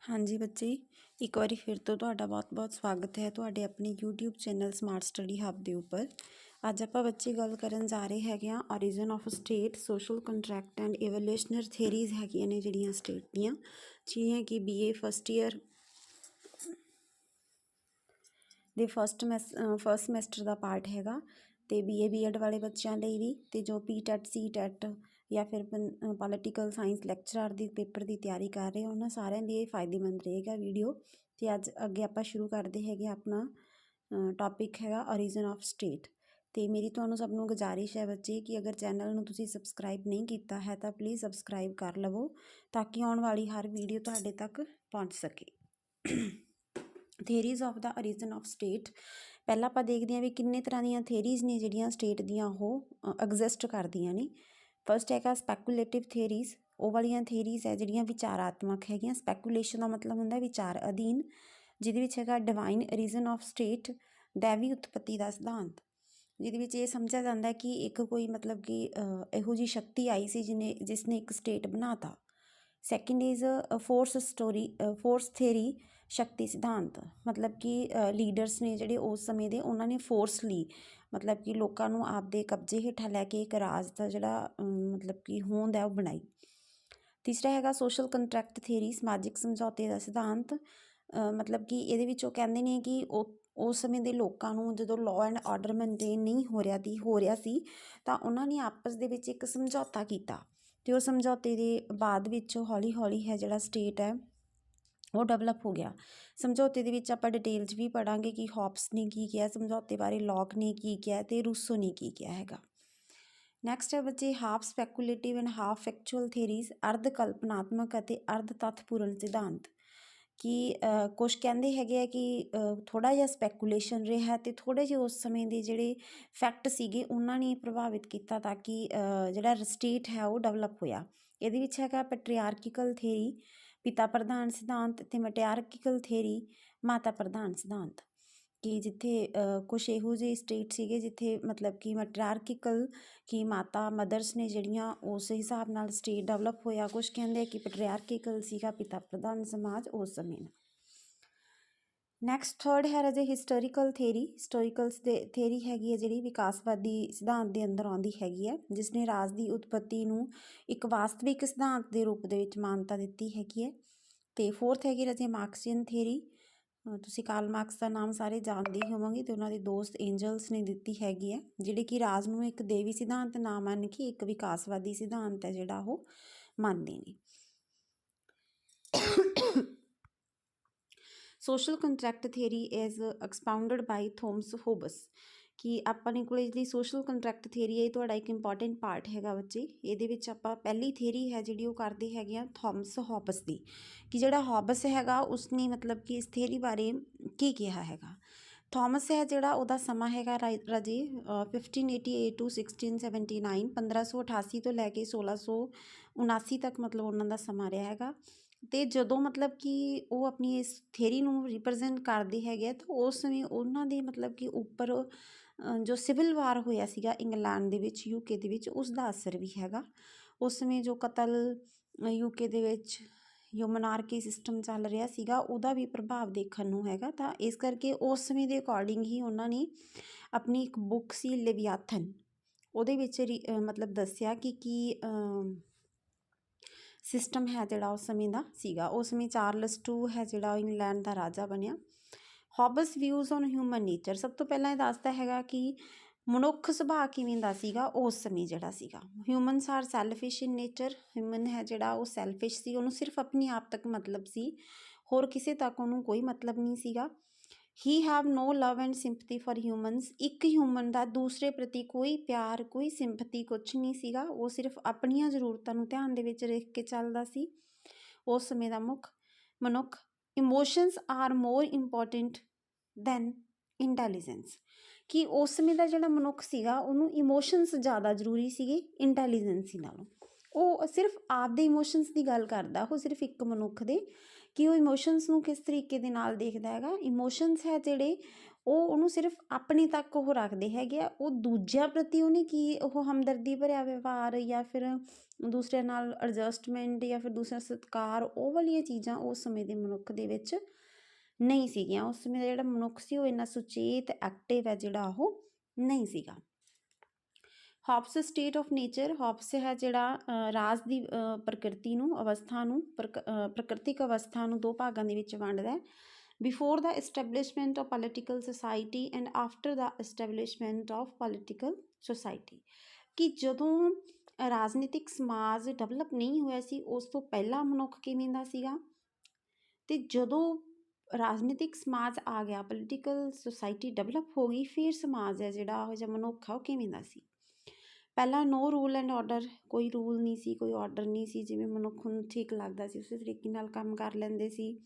हाँ जी बच्चे, एक बारी फिर तो ਤੁਹਾਡਾ बहुत-बहुत स्वागत है ਤੁਹਾਡੇ ਆਪਣੇ YouTube ਚੈਨਲ ਸਮਾਰਟ ਸਟੱਡੀ ਹੱਬ ਦੇ ਉੱਪਰ। ਅੱਜ ਆਪਾਂ ਬੱਚੇ ਗੱਲ ਕਰਨ ਜਾ ਰਹੇ ਹੈਗੇ ਆ origin of state, social contract and evolutionary theories ਹੈਗੀਆਂ ਨੇ ਜਿਹੜੀਆਂ ਸਟੇਟ ਦੀਆਂ, ਜਿਵੇਂ ਕਿ BA ਫਸਟ ਈਅਰ ਦੇ ਫਸਟ ਸਮੈਸਟਰ ਦਾ ਪਾਰਟ ਹੈਗਾ ਤੇ BA BEd ਵਾਲੇ ਬੱਚਿਆਂ ਲਈ ਵੀ, ਤੇ ਜੋ PTET CTET ਜਾਂ ਫਿਰ ਪੋਲੀਟੀਕਲ ਸਾਇੰਸ ਲੈਕਚਰਰ ਦੀ ਪੇਪਰ ਦੀ ਤਿਆਰੀ ਕਰ ਰਹੇ ਉਹਨਾਂ ਸਾਰਿਆਂ ਲਈ ਇਹ ਫਾਇਦੇਮੰਦ ਰਹੇਗਾ ਵੀਡੀਓ। ਤੇ ਅੱਜ ਅੱਗੇ ਆਪਾਂ ਸ਼ੁਰੂ ਕਰਦੇ ਹੈਗੇ ਆਪਣਾ ਟੌਪਿਕ ਹੈਗਾ origin of state। ਤੇ ਮੇਰੀ ਤੁਹਾਨੂੰ ਸਭ ਨੂੰ ਗੁਜ਼ਾਰਿਸ਼ ਹੈ ਬੱਚੇ ਕਿ ਅਗਰ ਚੈਨਲ ਨੂੰ ਤੁਸੀਂ ਸਬਸਕ੍ਰਾਈਬ ਨਹੀਂ ਕੀਤਾ ਹੈ ਤਾਂ ਪਲੀਜ਼ ਸਬਸਕ੍ਰਾਈਬ ਕਰ ਲਵੋ ਤਾਂ ਕਿ ਆਉਣ ਵਾਲੀ ਹਰ ਵੀਡੀਓ ਤੁਹਾਡੇ ਤੱਕ ਪਹੁੰਚ ਸਕੇ। Theories of the origin of state, ਪਹਿਲਾਂ ਆਪਾਂ ਦੇਖਦੇ ਹਾਂ ਵੀ ਕਿੰਨੇ ਤਰ੍ਹਾਂ ਦੀਆਂ ਥੇਰੀਜ਼ ਨੇ ਜਿਹੜੀਆਂ ਸਟੇਟ ਦੀਆਂ ਉਹ ਐਗਜ਼ਿਸਟ ਕਰਦੀਆਂ ਨੇ। ਫਸਟ ਹੈਗਾ ਸਪੈਕੂਲੇਟਿਵ ਥੇਰੀਜ਼, ਉਹ ਵਾਲੀਆਂ ਥੇਰੀਜ਼ ਹੈ ਜਿਹੜੀਆਂ ਵਿਚਾਰਾਤਮਕ ਹੈਗੀਆਂ। ਸਪੈਕੂਲੇਸ਼ਨ ਦਾ ਮਤਲਬ ਹੁੰਦਾ ਵਿਚਾਰ ਅਧੀਨ, ਜਿਹਦੇ ਵਿੱਚ ਹੈਗਾ ਡਿਵਾਈਨ origin of state, ਦੈਵੀ ਉਤਪੱਤੀ ਦਾ ਸਿਧਾਂਤ, ਜਿਹਦੇ ਵਿੱਚ ਇਹ ਸਮਝਿਆ ਜਾਂਦਾ ਕਿ ਇੱਕ ਕੋਈ ਮਤਲਬ ਕਿ ਇਹੋ ਜਿਹੀ ਸ਼ਕਤੀ ਆਈ ਸੀ ਜਿਸਨੇ ਇੱਕ ਸਟੇਟ ਬਣਾ ਤਾ। ਸੈਕਿੰਡ ਇਜ਼ ਫੋਰਸ ਥੇਰੀ, ਸ਼ਕਤੀ ਸਿਧਾਂਤ, ਮਤਲਬ ਕਿ ਲੀਡਰਸ ਨੇ ਜਿਹੜੇ ਉਸ ਸਮੇਂ ਦੇ ਉਹਨਾਂ ਨੇ ਫੋਰਸਲੀ ਮਤਲਬ ਕਿ ਲੋਕਾਂ ਨੂੰ ਆਪਦੇ ਕਬਜ਼ੇ ਹੇਠਾਂ ਲੈ ਕੇ ਇੱਕ ਰਾਜ ਦਾ ਜਿਹੜਾ ਮਤਲਬ ਕਿ ਹੋਂਦ ਹੈ ਉਹ ਬਣਾਈ। ਤੀਸਰਾ ਹੈਗਾ ਸੋਸ਼ਲ ਕੰਟਰੈਕਟ ਥੇਰੀ, ਸਮਾਜਿਕ ਸਮਝੌਤੇ ਦਾ ਸਿਧਾਂਤ, ਮਤਲਬ ਕਿ ਇਹਦੇ ਵਿੱਚ ਉਹ ਕਹਿੰਦੇ ਨੇ ਕਿ ਉਸ ਸਮੇਂ ਦੇ ਲੋਕਾਂ ਨੂੰ ਜਦੋਂ ਲਾਅ ਐਂਡ ਆਰਡਰ ਮੇਨਟੇਨ ਨਹੀਂ ਹੋ ਰਿਹਾ ਸੀ ਤਾਂ ਉਹਨਾਂ ਨੇ ਆਪਸ ਦੇ ਵਿੱਚ ਇੱਕ ਸਮਝੌਤਾ ਕੀਤਾ ਅਤੇ ਉਹ ਸਮਝੌਤੇ ਦੇ ਬਾਅਦ ਵਿੱਚ ਹੌਲੀ ਹੌਲੀ ਹੈ ਜਿਹੜਾ ਸਟੇਟ ਹੈ ਉਹ ਡਿਵੈਲਪ ਹੋ ਗਿਆ। ਸਮਝੌਤੇ ਦੇ ਵਿੱਚ ਆਪਾਂ ਡਿਟੇਲ 'ਚ ਵੀ ਪੜ੍ਹਾਂਗੇ ਕਿ ਹੌਬਸ ਨੇ ਕੀ ਕਿਹਾ ਸਮਝੌਤੇ ਬਾਰੇ, ਲੌਕ ਨੇ ਕੀ ਕਿਹਾ ਅਤੇ ਰੂਸੋ ਨੇ ਕੀ ਕਿਹਾ ਹੈਗਾ। ਨੈਕਸਟ ਹੈ ਬੱਚੇ half speculative and half factual theories, ਅਰਧ ਕਲਪਨਾਤਮਕ ਅਤੇ ਅਰਧ ਤੱਥਪੂਰਨ ਸਿਧਾਂਤ, ਕਿ ਕੁਛ ਕਹਿੰਦੇ ਹੈਗੇ ਆ ਕਿ ਥੋੜ੍ਹਾ ਜਿਹਾ ਸਪੈਕੂਲੇਸ਼ਨ ਰਿਹਾ ਅਤੇ ਥੋੜ੍ਹੇ ਜਿਹੇ ਉਸ ਸਮੇਂ ਦੇ ਜਿਹੜੇ ਫੈਕਟ ਸੀਗੇ ਉਹਨਾਂ ਨੇ ਪ੍ਰਭਾਵਿਤ ਕੀਤਾ ਤਾਂ ਕਿ ਜਿਹੜਾ ਸਟੇਟ ਹੈ ਉਹ ਡਿਵੈਲਪ ਹੋਇਆ। ਇਹਦੇ ਵਿੱਚ ਹੈਗਾ ਪੈਟਰੀਆਰਕੀਕਲ ਥੇਰੀ, ਪਿਤਾ ਪ੍ਰਧਾਨ ਸਿਧਾਂਤ, ਅਤੇ ਮੈਟਰਿਆਰਕੀਕਲ ਥੇਰੀ, ਮਾਤਾ ਪ੍ਰਧਾਨ ਸਿਧਾਂਤ, ਕਿ ਜਿੱਥੇ ਕੁਛ ਇਹੋ ਜਿਹੇ ਸਟੇਟ ਸੀਗੇ ਜਿੱਥੇ ਮਤਲਬ ਕਿ ਮੈਟਰਿਆਰਕੀਕਲ ਕਿ ਮਾਤਾ ਮਦਰਸ ਨੇ ਜਿਹੜੀਆਂ ਉਸ ਹਿਸਾਬ ਨਾਲ ਸਟੇਟ ਡਿਵੈਲਪ ਹੋਇਆ। ਕੁਛ ਕਹਿੰਦੇ ਕਿ ਪੈਟਰੀਆਰਕੀਕਲ ਸੀਗਾ ਪਿਤਾ ਪ੍ਰਧਾਨ ਸਮਾਜ ਉਸ ਸਮੇਂ। ਨੈਕਸਟ ਥਰਡ ਹੈ ਰਾਜੇ ਹਿਸਟੋਰੀਕਲ ਥੇਰੀ, ਹਿਸਟੋਰੀਕਲਸ ਦੇ ਥੇਰੀ ਹੈਗੀ ਹੈ ਜਿਹੜੀ ਵਿਕਾਸਵਾਦੀ ਸਿਧਾਂਤ ਦੇ ਅੰਦਰ ਆਉਂਦੀ ਹੈਗੀ ਹੈ, ਜਿਸ ਨੇ ਰਾਜ ਦੀ ਉਤਪੱਤੀ ਨੂੰ ਇੱਕ ਵਾਸਤਵਿਕ ਸਿਧਾਂਤ ਦੇ ਰੂਪ ਦੇ ਵਿੱਚ ਮਾਨਤਾ ਦਿੱਤੀ ਹੈਗੀ ਹੈ। ਅਤੇ ਫੋਰਥ ਹੈਗੀ ਰਾਜੇ ਮਾਰਕਸੀਅਨ ਥੇਰੀ, ਤੁਸੀਂ ਕਾਰਲ ਮਾਰਕਸ ਦਾ ਨਾਮ ਸਾਰੇ ਜਾਣਦੇ ਹੀ ਹੋਵੋਗੇ ਅਤੇ ਉਹਨਾਂ ਦੇ ਦੋਸਤ ਐਂਜਲਸ ਨੇ ਦਿੱਤੀ ਹੈਗੀ ਹੈ, ਜਿਹੜੇ ਕਿ ਰਾਜ ਨੂੰ ਇੱਕ ਦੇਵੀ ਸਿਧਾਂਤ ਨਾ ਮੰਨ ਕੇ ਇੱਕ ਵਿਕਾਸਵਾਦੀ ਸਿਧਾਂਤ ਹੈ ਜਿਹੜਾ ਉਹ ਮੰਨਦੇ ਨੇ। Social contract theory is expounded by Thomas Hobbes, ਕਿ ਆਪਾਂ ਨੇ ਕੋਲ ਜਿਹੜੀ ਸੋਸ਼ਲ ਕੰਟਰੈਕਟ ਥੇਰੀ ਹੈ ਇਹ ਤੁਹਾਡਾ ਇੱਕ ਇੰਪੋਰਟੈਂਟ ਪਾਰਟ ਹੈਗਾ ਬੱਚੇ। ਇਹਦੇ ਵਿੱਚ ਆਪਾਂ ਪਹਿਲੀ ਥੇਰੀ ਹੈ ਜਿਹੜੀ ਉਹ ਕਰਦੇ ਹੈਗੇ ਆ ਥੋਮਸ ਹੋਬਸ ਦੀ, ਕਿ ਜਿਹੜਾ ਹੋਬਸ ਹੈਗਾ ਉਸਨੇ ਮਤਲਬ ਕਿ ਇਸ ਥੇਰੀ ਬਾਰੇ ਕੀ ਕਿਹਾ ਹੈਗਾ। ਥੋਮਸ ਹੈ ਜਿਹੜਾ ਉਹਦਾ ਸਮਾਂ ਹੈਗਾ ਰਾਜੇ 1588 ਟੂ 1679, 1588 ਤੋਂ ਲੈ ਕੇ 1679 ਤੱਕ ਮਤਲਬ ਉਹਨਾਂ ਦਾ ਸਮਾਂ ਰਿਹਾ ਹੈਗਾ। ਅਤੇ ਜਦੋਂ ਮਤਲਬ ਕਿ ਉਹ ਆਪਣੀ ਇਸ ਥੇਰੀ ਨੂੰ ਰਿਪਰਜੈਂਟ ਕਰਦੇ ਹੈਗੇ ਤਾਂ ਉਸ ਸਮੇਂ ਉਹਨਾਂ ਦੇ ਮਤਲਬ ਕਿ ਉੱਪਰ ਜੋ ਸਿਵਲ ਵਾਰ ਹੋਇਆ ਸੀਗਾ ਇੰਗਲੈਂਡ ਦੇ ਵਿੱਚ, UK ਦੇ ਵਿੱਚ, ਉਸ ਦਾ ਅਸਰ ਵੀ ਹੈਗਾ। ਉਸ ਸਮੇਂ ਜੋ ਕਤਲ UK ਦੇ ਵਿੱਚ ਜੋ ਮਨਾਰਕੀ ਸਿਸਟਮ ਚੱਲ ਰਿਹਾ ਸੀਗਾ ਉਹਦਾ ਵੀ ਪ੍ਰਭਾਵ ਦੇਖਣ ਨੂੰ ਹੈਗਾ। ਤਾਂ ਇਸ ਕਰਕੇ ਉਸ ਸਮੇਂ ਦੇ ਅਕੋਰਡਿੰਗ ਹੀ ਉਹਨਾਂ ਨੇ ਆਪਣੀ ਇੱਕ ਬੁੱਕ ਸੀ ਲਿਵਿਆਥਨ, ਉਹਦੇ ਵਿੱਚ ਮਤਲਬ ਦੱਸਿਆ ਕਿ ਕੀ ਸਿਸਟਮ ਹੈ ਜਿਹੜਾ ਉਸ ਸਮੇਂ ਦਾ ਸੀਗਾ। ਉਸ ਸਮੇਂ ਚਾਰਲਸ II ਹੈ ਜਿਹੜਾ ਇੰਗਲੈਂਡ ਦਾ ਰਾਜਾ ਬਣਿਆ। ਹੌਬਸ ਵਿਊਜ਼ ਔਨ ਹਿਊਮਨ ਨੇਚਰ, ਸਭ ਤੋਂ ਪਹਿਲਾਂ ਇਹ ਦੱਸਦਾ ਹੈਗਾ ਕਿ ਮਨੁੱਖ ਸੁਭਾਅ ਕਿਵੇਂ ਦਾ ਸੀਗਾ ਉਸ ਸਮੇਂ ਜਿਹੜਾ ਸੀਗਾ। ਹਿਊਮਨਸ ਆਰ ਸੈਲਫਿਸ਼ ਇਨ ਨੇਚਰ, ਹਿਊਮਨ ਹੈ ਜਿਹੜਾ ਉਹ ਸੈਲਫਿਸ਼ ਸੀ, ਉਹਨੂੰ ਸਿਰਫ ਆਪਣੇ ਆਪ ਤੱਕ ਮਤਲਬ ਸੀ, ਹੋਰ ਕਿਸੇ ਤੱਕ ਉਹਨੂੰ ਕੋਈ ਮਤਲਬ ਨਹੀਂ ਸੀਗਾ। He have no love and sympathy for humans, ਇੱਕ ਹਿਊਮਨ ਦਾ ਦੂਸਰੇ ਪ੍ਰਤੀ ਕੋਈ ਪਿਆਰ ਕੋਈ ਸਿੰਪਥੀ ਕੁਛ ਨਹੀਂ ਸੀਗਾ, ਉਹ ਸਿਰਫ ਆਪਣੀਆਂ ਜ਼ਰੂਰਤਾਂ ਨੂੰ ਧਿਆਨ ਦੇ ਵਿੱਚ ਰੱਖ ਕੇ ਚੱਲਦਾ ਸੀ ਉਸ ਸਮੇਂ ਦਾ ਮਨੁੱਖ। Emotions are more important than intelligence, ਕਿ ਉਸ ਸਮੇਂ ਦਾ ਜਿਹੜਾ ਮਨੁੱਖ ਸੀਗਾ ਉਹਨੂੰ ਇਮੋਸ਼ਨਸ ਜ਼ਿਆਦਾ ਜ਼ਰੂਰੀ ਸੀਗੇ ਇੰਟੈਲੀਜੈਂਸੀ ਨਾਲੋਂ। ਉਹ ਸਿਰਫ ਆਪਦੇ ਇਮੋਸ਼ਨਸ ਦੀ ਗੱਲ ਕਰਦਾ, ਉਹ ਸਿਰਫ ਇੱਕ ਮਨੁੱਖ ਦੇ, ਕਿ ਉਹ ਇਮੋਸ਼ਨਸ ਨੂੰ ਕਿਸ ਤਰੀਕੇ ਦੇ ਨਾਲ ਦੇਖਦਾ ਹੈਗਾ। ਇਮੋਸ਼ਨਸ ਹੈ ਜਿਹੜੇ ਉਹ ਉਹਨੂੰ ਸਿਰਫ ਆਪਣੇ ਤੱਕ ਉਹ ਰੱਖਦੇ ਹੈਗੇ ਆ। ਉਹ ਦੂਜਿਆਂ ਪ੍ਰਤੀ ਉਹਨੇ ਕੀ ਉਹ ਹਮਦਰਦੀ ਭਰਿਆ ਵਿਵਹਾਰ ਜਾਂ ਫਿਰ ਦੂਸਰਿਆਂ ਨਾਲ ਐਡਜਸਟਮੈਂਟ ਜਾਂ ਫਿਰ ਦੂਸਰਾ ਸਤਿਕਾਰ, ਉਹ ਵਾਲੀਆਂ ਚੀਜ਼ਾਂ ਉਸ ਸਮੇਂ ਦੇ ਮਨੁੱਖ ਦੇ ਵਿੱਚ ਨਹੀਂ ਸੀਗੀਆਂ। ਉਸ ਸਮੇਂ ਦਾ ਜਿਹੜਾ ਮਨੁੱਖ ਸੀ ਉਹ ਇੰਨਾ ਸੁਚੇਤ ਐਕਟਿਵ ਹੈ ਜਿਹੜਾ ਉਹ ਨਹੀਂ ਸੀਗਾ। ਹੌਬਸ ਸਟੇਟ ਆਫ ਨੇਚਰ, ਹੌਬਸ ਹੈ ਜਿਹੜਾ ਰਾਜ ਦੀ ਪ੍ਰਕਿਰਤੀ ਨੂੰ, ਅਵਸਥਾ ਨੂੰ, ਪ੍ਰਕਿਰਤਿਕ ਅਵਸਥਾ ਨੂੰ ਦੋ ਭਾਗਾਂ ਦੇ ਵਿੱਚ ਵੰਡਦਾ ਹੈ। Before the establishment of political society and after the establishment of political society, ਕਿ ਜਦੋਂ ਰਾਜਨੀਤਿਕ ਸਮਾਜ ਡਿਵੈਲਪ ਨਹੀਂ ਹੋਇਆ ਸੀ ਉਸ ਤੋਂ ਪਹਿਲਾਂ ਮਨੁੱਖ ਕਿਵੇਂ ਦਾ ਸੀਗਾ, ਅਤੇ ਜਦੋਂ ਰਾਜਨੀਤਿਕ ਸਮਾਜ ਆ ਗਿਆ, ਪੋਲੀਟੀਕਲ ਸੁਸਾਇਟੀ ਡਿਵੈਲਪ ਹੋ ਗਈ, ਫਿਰ ਸਮਾਜ ਹੈ ਜਿਹੜਾ ਉਹ ਜਿਹਾ ਮਨੁੱਖ ਆ ਉਹ ਕਿਵੇਂ ਦਾ ਸੀ। ਪਹਿਲਾਂ ਨੋ ਰੂਲ ਐਂਡ ਆਰਡਰ, ਕੋਈ ਰੂਲ ਨਹੀਂ ਸੀ, ਕੋਈ ਆਰਡਰ ਨਹੀਂ ਸੀ, ਜਿਵੇਂ ਮਨੁੱਖ ਨੂੰ ਠੀਕ ਲੱਗਦਾ ਸੀ ਉਸੇ ਤਰੀਕੇ ਨਾਲ ਕੰਮ ਕਰ ਲੈਂਦੇ ਸੀ।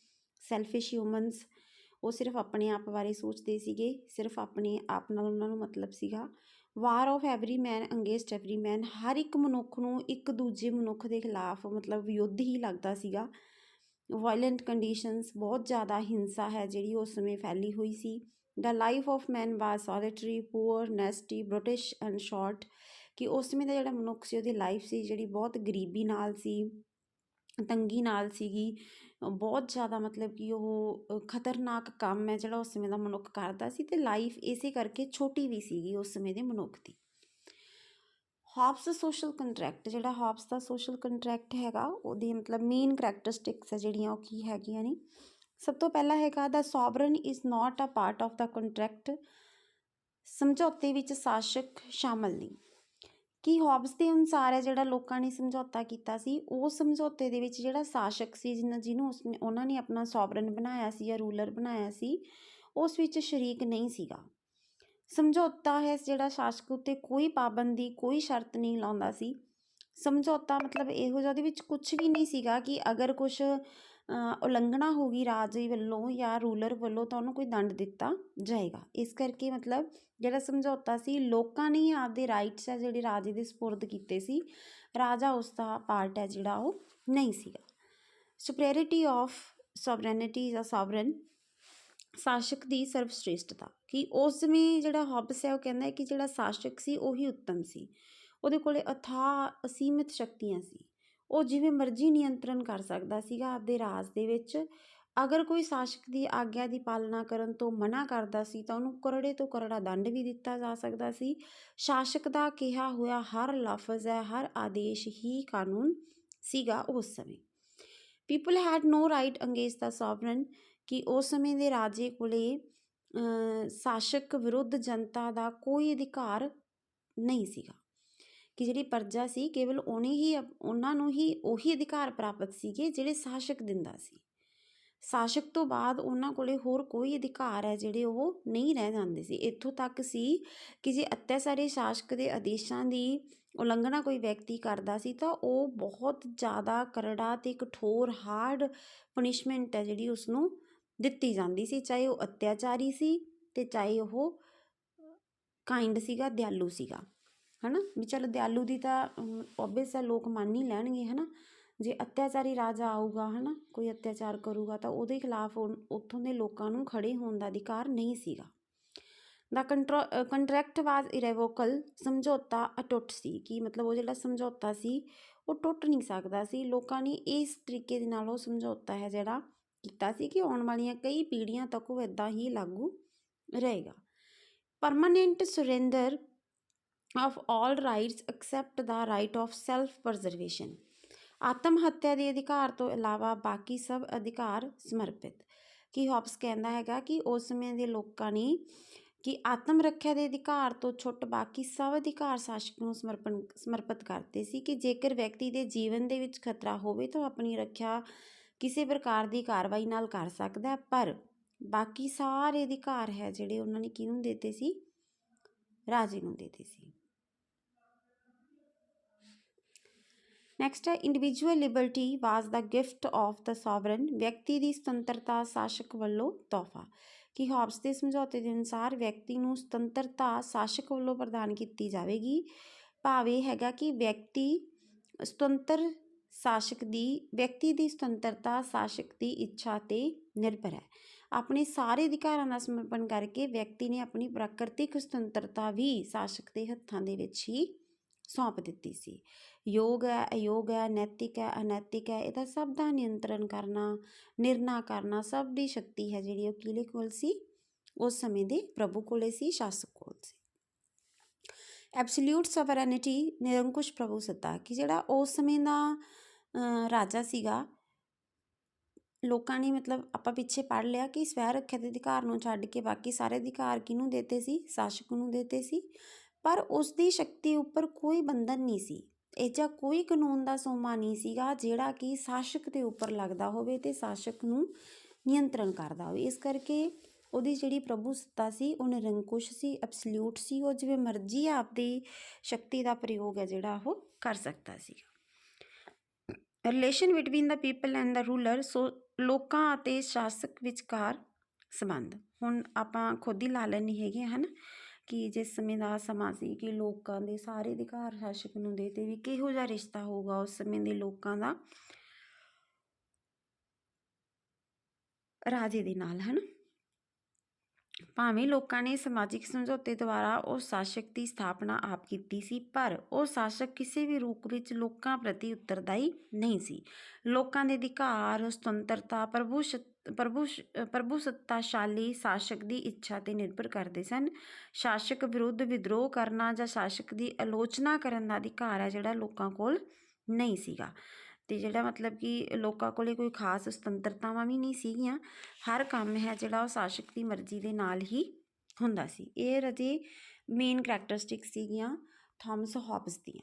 ਸੈਲਫਿਸ਼ ਹਿਊਮਨਸ, ਉਹ ਸਿਰਫ ਆਪਣੇ ਆਪ ਬਾਰੇ ਸੋਚਦੇ ਸੀਗੇ, ਸਿਰਫ ਆਪਣੇ ਆਪ ਨਾਲ ਉਹਨਾਂ ਨੂੰ ਮਤਲਬ ਸੀਗਾ। War of every man against every man, ਹਰ ਇੱਕ ਮਨੁੱਖ ਨੂੰ ਇੱਕ ਦੂਜੇ ਮਨੁੱਖ ਦੇ ਖਿਲਾਫ ਮਤਲਬ ਯੁੱਧ ਹੀ ਲੱਗਦਾ ਸੀਗਾ। ਵਾਇਲੈਂਟ ਕੰਡੀਸ਼ਨਸ, ਬਹੁਤ ਜ਼ਿਆਦਾ ਹਿੰਸਾ ਹੈ ਜਿਹੜੀ ਉਸ ਸਮੇਂ ਫੈਲੀ ਹੋਈ ਸੀ। The life of man was solitary, poor, nasty, brutish and short, ਕਿ ਉਸ ਸਮੇਂ ਦਾ ਜਿਹੜਾ ਮਨੁੱਖ ਸੀ ਉਹਦੀ ਲਾਈਫ ਸੀ ਜਿਹੜੀ ਬਹੁਤ ਗਰੀਬੀ ਨਾਲ ਸੀ, ਤੰਗੀ ਨਾਲ ਸੀਗੀ, ਬਹੁਤ ਜ਼ਿਆਦਾ ਮਤਲਬ ਕਿ ਉਹ ਖਤਰਨਾਕ ਕੰਮ ਹੈ ਜਿਹੜਾ ਉਸ ਸਮੇਂ ਦਾ ਮਨੁੱਖ ਕਰਦਾ ਸੀ, ਅਤੇ ਲਾਈਫ ਇਸੇ ਕਰਕੇ ਛੋਟੀ ਵੀ ਸੀਗੀ ਉਸ ਸਮੇਂ ਦੇ ਮਨੁੱਖ ਦੀ। ਹੌਬਸ ਸੋਸ਼ਲ ਕੰਟਰੈਕਟ, ਜਿਹੜਾ ਹੌਬਸ ਦਾ ਸੋਸ਼ਲ ਕੰਟਰੈਕਟ ਹੈਗਾ ਉਹਦੀ ਮਤਲਬ ਮੇਨ ਕਰੈਕਟਰਿਸਟਿਕਸ ਹੈ ਜਿਹੜੀਆਂ ਉਹ ਕੀ ਹੈਗੀਆਂ ਨੇ। ਸਭ ਤੋਂ ਪਹਿਲਾਂ ਹੈਗਾ the sovereign is not a part of the contract, ਸਮਝੌਤੇ ਵਿੱਚ ਸ਼ਾਸਕ ਸ਼ਾਮਲ ਨਹੀਂ। ਕਿ ਹੌਬਸ ਦੇ ਅਨੁਸਾਰ ਹੈ ਜਿਹੜਾ ਲੋਕਾਂ ਨੇ ਸਮਝੌਤਾ ਕੀਤਾ ਸੀ, ਉਸ ਸਮਝੌਤੇ ਦੇ ਵਿੱਚ ਜਿਹੜਾ ਸ਼ਾਸਕ ਸੀ ਜਿਹਨੂੰ ਉਹਨਾਂ ਨੇ ਆਪਣਾ ਸੋਵਰਨ ਬਣਾਇਆ ਸੀ ਜਾਂ ਰੂਲਰ ਬਣਾਇਆ ਸੀ, ਉਸ ਵਿੱਚ ਸ਼ਰੀਕ ਨਹੀਂ ਸੀਗਾ। ਸਮਝੌਤਾ ਹੈ ਜਿਹੜਾ ਸ਼ਾਸਕ ਉੱਤੇ ਕੋਈ ਪਾਬੰਦੀ, ਕੋਈ ਸ਼ਰਤ ਨਹੀਂ ਲਾਉਂਦਾ ਸੀ। ਸਮਝੌਤਾ ਮਤਲਬ ਇਹੋ ਜਿਹਾ ਉਹਦੇ ਵਿੱਚ ਕੁਛ ਵੀ ਨਹੀਂ ਸੀਗਾ ਕਿ ਅਗਰ ਕੁਛ ਉਲੰਘਣਾ ਹੋ ਗਈ ਰਾਜ ਵੱਲੋਂ ਜਾਂ ਰੂਲਰ ਵੱਲੋਂ ਤਾਂ ਉਹਨੂੰ ਕੋਈ ਦੰਡ ਦਿੱਤਾ ਜਾਏਗਾ। ਇਸ ਕਰਕੇ ਮਤਲਬ ਜਿਹੜਾ ਸਮਝੌਤਾ ਸੀ, ਲੋਕਾਂ ਨੇ ਹੀ ਆਪਦੇ ਰਾਈਟਸ ਹੈ ਜਿਹੜੇ ਰਾਜੇ ਦੇ ਸਪੁਰਦ ਕੀਤੇ ਸੀ, ਰਾਜਾ ਉਸ ਦਾ ਪਾਰਟ ਹੈ ਜਿਹੜਾ ਉਹ ਨਹੀਂ ਸੀਗਾ। ਸੁਪਰੀਅਰਿਟੀ ਆਫ ਸੋਵਰੈਨਿਟੀ ਜਾਂ ਸੋਵਰਨ, ਸ਼ਾਸਕ ਦੀ ਸਰਵਸ਼੍ਰੇਸ਼ਟਤਾ, ਕਿ ਉਸ ਸਮੇਂ ਜਿਹੜਾ ਹੌਬਸ ਹੈ ਉਹ ਕਹਿੰਦਾ ਹੈ ਕਿ ਜਿਹੜਾ ਸ਼ਾਸਕ ਸੀ ਉਹੀ ਉੱਤਮ ਸੀ, ਉਹਦੇ ਕੋਲ ਅਥਾਹ ਅਸੀਮਿਤ ਸ਼ਕਤੀਆਂ ਸੀ, ਉਹ ਜਿਵੇਂ ਮਰਜ਼ੀ ਨਿਯੰਤਰਣ ਕਰ ਸਕਦਾ ਸੀਗਾ ਆਪਦੇ ਰਾਜ ਦੇ ਵਿੱਚ। ਅਗਰ ਕੋਈ ਸ਼ਾਸਕ ਦੀ ਆਗਿਆ ਦੀ ਪਾਲਣਾ ਕਰਨ ਤੋਂ ਮਨ੍ਹਾ ਕਰਦਾ ਸੀ ਤਾਂ ਉਹਨੂੰ ਕਰੜੇ ਤੋਂ ਕਰੜਾ ਦੰਡ ਵੀ ਦਿੱਤਾ ਜਾ ਸਕਦਾ ਸੀ। ਸ਼ਾਸਕ ਦਾ ਕਿਹਾ ਹੋਇਆ ਹਰ ਲਫ਼ਜ਼ ਹੈ, ਹਰ ਆਦੇਸ਼ ਹੀ ਕਾਨੂੰਨ ਸੀਗਾ ਉਸ ਸਮੇਂ। People had no right against the sovereign, ਕਿ ਉਸ ਸਮੇਂ ਦੇ ਰਾਜੇ ਕੋਲੇ ਸ਼ਾਸਕ ਵਿਰੁੱਧ ਜਨਤਾ ਦਾ ਕੋਈ ਅਧਿਕਾਰ ਨਹੀਂ ਸੀਗਾ, ਕਿ ਜਿਹੜੀ ਪ੍ਰਜਾ ਸੀ ਕੇਵਲ ਉਹਨਾਂ ਨੂੰ ਹੀ ਉਹੀ ਅਧਿਕਾਰ ਪ੍ਰਾਪਤ ਸੀਗੇ ਜਿਹੜੇ ਸ਼ਾਸਕ ਦਿੰਦਾ ਸੀ। ਸ਼ਾਸਕ ਤੋਂ ਬਾਅਦ ਉਹਨਾਂ ਕੋਲੇ ਹੋਰ ਕੋਈ ਅਧਿਕਾਰ ਹੈ ਜਿਹੜੇ ਉਹ ਨਹੀਂ ਰਹਿ ਜਾਂਦੇ ਸੀ। ਇੱਥੋਂ ਤੱਕ ਸੀ ਕਿ ਜੇ ਅਤਿਆਚਾਰੀ ਸ਼ਾਸਕ ਦੇ ਆਦੇਸ਼ਾਂ ਦੀ ਉਲੰਘਣਾ ਕੋਈ ਵਿਅਕਤੀ ਕਰਦਾ ਸੀ ਤਾਂ ਉਹ ਬਹੁਤ ਜ਼ਿਆਦਾ ਕਰੜਾ ਅਤੇ ਕਠੋਰ ਹਾਰਡ ਪਨਿਸ਼ਮੈਂਟ ਹੈ ਜਿਹੜੀ ਉਸਨੂੰ ਦਿੱਤੀ ਜਾਂਦੀ ਸੀ, ਚਾਹੇ ਉਹ ਅਤਿਆਚਾਰੀ ਸੀ ਅਤੇ ਚਾਹੇ ਉਹ ਕਾਇੰਡ ਸੀਗਾ, ਦਿਆਲੂ ਸੀਗਾ, ਹੈ ਨਾ। ਵੀ ਚਲੋ ਦਿਆਲੂ ਦੀ ਤਾਂ ਓਬਵੀਅਸ ਹੈ ਲੋਕ ਮੰਨ ਹੀ ਲੈਣਗੇ, ਹੈ ਨਾ। ਜੇ ਅਤਿਆਚਾਰੀ ਰਾਜਾ ਆਊਗਾ, ਹੈ ਨਾ, ਕੋਈ ਅਤਿਆਚਾਰ ਕਰੂਗਾ ਤਾਂ ਉਹਦੇ ਖਿਲਾਫ ਉੱਥੋਂ ਦੇ ਲੋਕਾਂ ਨੂੰ ਖੜੇ ਹੋਣ ਦਾ ਅਧਿਕਾਰ ਨਹੀਂ ਸੀਗਾ। ਦਾ ਕੰਟਰੈਕਟ ਵਾਜ਼ ਇਰੇਵੋਕਲ, ਸਮਝੌਤਾ ਅਟੁੱਟ ਸੀ, ਕਿ ਮਤਲਬ ਉਹ ਜਿਹੜਾ ਸਮਝੌਤਾ ਸੀ ਉਹ ਟੁੱਟ ਨਹੀਂ ਸਕਦਾ ਸੀ। ਲੋਕਾਂ ਨੇ ਇਸ ਤਰੀਕੇ ਦੇ ਨਾਲ ਉਹ ਸਮਝੌਤਾ ਹੈ ਜਿਹੜਾ ਕੀਤਾ ਸੀ ਕਿ ਆਉਣ ਵਾਲੀਆਂ ਕਈ ਪੀੜ੍ਹੀਆਂ ਤੱਕ ਉਹ ਇੱਦਾਂ ਹੀ ਲਾਗੂ ਰਹੇਗਾ। Permanent surrender of all rights except the right of self preservation, ਆਤਮ ਹੱਤਿਆ ਦੇ ਅਧਿਕਾਰ ਤੋਂ ਇਲਾਵਾ ਬਾਕੀ ਸਭ ਅਧਿਕਾਰ ਸਮਰਪਿਤ। ਕਿ ਹੌਬਸ ਕਹਿੰਦਾ ਹੈਗਾ ਕਿ ਉਸ ਸਮੇਂ ਦੇ ਲੋਕਾਂ ਨੇ ਕਿ ਆਤਮ ਰੱਖਿਆ ਦੇ ਅਧਿਕਾਰ ਤੋਂ ਛੁੱਟ ਬਾਕੀ ਸਭ ਅਧਿਕਾਰ ਸ਼ਾਸਕ ਨੂੰ ਸਮਰਪਿਤ ਕਰਦੇ ਸੀ, ਕਿ ਜੇਕਰ ਵਿਅਕਤੀ ਦੇ ਜੀਵਨ ਦੇ ਵਿੱਚ ਖਤਰਾ ਹੋਵੇ ਤਾਂ ਆਪਣੀ ਰੱਖਿਆ ਕਿਸੇ ਪ੍ਰਕਾਰ ਦੀ ਕਾਰਵਾਈ ਨਾਲ ਕਰ ਸਕਦਾ, ਪਰ ਬਾਕੀ ਸਾਰੇ ਅਧਿਕਾਰ ਹੈ ਜਿਹੜੇ ਉਹਨਾਂ ਨੇ ਕਿਹਨੂੰ ਦਿੱਤੇ ਸੀ, ਰਾਜੇ ਨੂੰ ਦਿੱਤੇ ਸੀ। ਨੈਕਸਟ ਹੈ individual liberty was the gift of the sovereign, ਵਿਅਕਤੀ ਦੀ ਸੁਤੰਤਰਤਾ ਸ਼ਾਸਕ ਵੱਲੋਂ ਤੋਹਫਾ। ਕਿ ਹੌਬਸ ਦੇ ਸਮਝੌਤੇ ਦੇ ਅਨੁਸਾਰ ਵਿਅਕਤੀ ਨੂੰ ਸੁਤੰਤਰਤਾ ਸ਼ਾਸਕ ਵੱਲੋਂ ਪ੍ਰਦਾਨ ਕੀਤੀ ਜਾਵੇਗੀ। ਭਾਵ ਇਹ ਹੈਗਾ ਕਿ ਵਿਅਕਤੀ ਦੀ ਸੁਤੰਤਰਤਾ ਸ਼ਾਸਕ ਦੀ ਇੱਛਾ 'ਤੇ ਨਿਰਭਰ ਹੈ। ਆਪਣੇ ਸਾਰੇ ਅਧਿਕਾਰਾਂ ਦਾ ਸਮਰਪਣ ਕਰਕੇ ਵਿਅਕਤੀ ਨੇ ਆਪਣੀ ਪ੍ਰਾਕ੍ਰਿਤਿਕ ਸੁਤੰਤਰਤਾ ਵੀ ਸ਼ਾਸਕ ਦੇ ਹੱਥਾਂ ਦੇ ਵਿੱਚ ਹੀ ਸੌਂਪ ਦਿੱਤੀ ਸੀ। ਯੋਗ ਹੈ, ਅਯੋਗ ਹੈ, ਨੈਤਿਕ ਹੈ, ਅਨੈਤਿਕ ਹੈ, ਇਹਦਾ ਸਭ ਦਾ ਨਿਯੰਤਰਣ ਕਰਨਾ, ਨਿਰਣਾ ਕਰਨਾ, ਸਭ ਦੀ ਸ਼ਕਤੀ ਹੈ ਜਿਹੜੀ ਉਹ ਕਿਹਦੇ ਕੋਲ ਸੀ? ਉਸ ਸਮੇਂ ਦੇ ਪ੍ਰਭੂ ਕੋਲੇ ਸੀ, ਸ਼ਾਸਕ ਕੋਲ ਸੀ। ਐਬਸੋਲਿਊਟ ਸਵਰੈਨਿਟੀ, ਨਿਰੰਕੁਸ਼ ਪ੍ਰਭੂ ਸੱਤਾ, ਕਿ ਜਿਹੜਾ ਉਸ ਸਮੇਂ ਦਾ ਰਾਜਾ ਸੀਗਾ, ਲੋਕਾਂ ਨੇ ਮਤਲਬ ਆਪਾਂ ਪਿੱਛੇ ਪੜ੍ਹ ਲਿਆ ਕਿ ਸਵੈ ਰੱਖਿਆ ਦੇ ਅਧਿਕਾਰ ਨੂੰ ਛੱਡ ਕੇ ਬਾਕੀ ਸਾਰੇ ਅਧਿਕਾਰ ਕਿਹਨੂੰ ਦੇਤੇ ਸੀ? ਸ਼ਾਸਕ ਨੂੰ ਦੇਤੇ ਸੀ। ਪਰ ਉਸ ਦੀ ਸ਼ਕਤੀ ਉੱਪਰ ਕੋਈ ਬੰਧਨ ਨਹੀਂ ਸੀ। ਇਹ ਜਿਹਾ ਕੋਈ ਕਾਨੂੰਨ ਦਾ ਸੋਮਾ ਨਹੀਂ ਸੀਗਾ ਜਿਹੜਾ ਕਿ ਸ਼ਾਸਕ ਦੇ ਉੱਪਰ ਲੱਗਦਾ ਹੋਵੇ ਅਤੇ ਸ਼ਾਸਕ ਨੂੰ ਨਿਯੰਤਰਣ ਕਰਦਾ ਹੋਵੇ। ਇਸ ਕਰਕੇ ਉਹਦੀ ਜਿਹੜੀ ਪ੍ਰਭੂ ਸੱਤਾ ਸੀ ਉਹ ਨਿਰੰਕੁਸ਼ ਸੀ, ਐਬਸੋਲਿਊਟ ਸੀ। ਉਹ ਜਿਵੇਂ ਮਰਜ਼ੀ ਆਪਦੀ ਸ਼ਕਤੀ ਦਾ ਪ੍ਰਯੋਗ ਹੈ ਜਿਹੜਾ ਉਹ ਕਰ ਸਕਦਾ ਸੀਗਾ। Relation between the people and the ruler, so ਲੋਕਾਂ ਅਤੇ ਸ਼ਾਸਕ ਵਿਚਕਾਰ ਸੰਬੰਧ। ਹੁਣ ਆਪਾਂ ਖੁਦ ਹੀ ਲਾ ਲੈਣੀ ਹੈਗੇ ਹਨ ਕਿ ਜਿਸ ਸਮੇਂ ਦਾ ਸਮਾਂ ਸੀ ਕਿ ਲੋਕਾਂ ਦੇ ਸਾਰੇ ਅਧਿਕਾਰ ਸ਼ਾਸਕ ਨੂੰ ਦੇ ਤੇ ਵੀ ਕਿਹੋ ਜਿਹਾ ਰਿਸ਼ਤਾ ਹੋਊਗਾ ਉਸ ਸਮੇਂ ਦੇ ਲੋਕਾਂ ਦਾ ਰਾਜੇ ਦੇ ਨਾਲ, ਹੈ ਨਾ। ਭਾਵੇਂ ਲੋਕਾਂ ਨੇ ਸਮਾਜਿਕ ਸਮਝੌਤੇ ਦੁਆਰਾ ਉਸ ਸ਼ਾਸਕ ਦੀ ਸਥਾਪਨਾ ਆਪ ਕੀਤੀ ਸੀ, ਪਰ ਉਹ ਸ਼ਾਸਕ ਕਿਸੇ ਵੀ ਰੂਪ ਵਿੱਚ ਲੋਕਾਂ ਪ੍ਰਤੀ ਉੱਤਰਦਾਈ ਨਹੀਂ ਸੀ। ਲੋਕਾਂ ਦੇ ਅਧਿਕਾਰ, ਸੁਤੰਤਰਤਾ ਪ੍ਰਭੂਸੱਤਾਸ਼ਾਲੀ ਸ਼ਾਸਕ ਦੀ ਇੱਛਾ 'ਤੇ ਨਿਰਭਰ ਕਰਦੇ ਸਨ। ਸ਼ਾਸਕ ਵਿਰੁੱਧ ਵਿਦਰੋਹ ਕਰਨਾ ਜਾਂ ਸ਼ਾਸਕ ਦੀ ਆਲੋਚਨਾ ਕਰਨ ਦਾ ਅਧਿਕਾਰ ਹੈ ਜਿਹੜਾ ਲੋਕਾਂ ਕੋਲ ਨਹੀਂ ਸੀਗਾ। ਅਤੇ ਜਿਹੜਾ ਮਤਲਬ ਕਿ ਲੋਕਾਂ ਕੋਲ ਕੋਈ ਖਾਸ ਸੁਤੰਤਰਤਾਵਾਂ ਵੀ ਨਹੀਂ ਸੀਗੀਆਂ। ਹਰ ਕੰਮ ਹੈ ਜਿਹੜਾ ਉਹ ਸ਼ਾਸਕ ਦੀ ਮਰਜ਼ੀ ਦੇ ਨਾਲ ਹੀ ਹੁੰਦਾ ਸੀ। ਇਹ ਰਾਜੇ ਮੇਨ ਕਰੈਕਟਰਿਸਟਿਕ ਸੀਗੀਆਂ ਥਾਮਸ ਹੌਬਸ ਦੀਆਂ।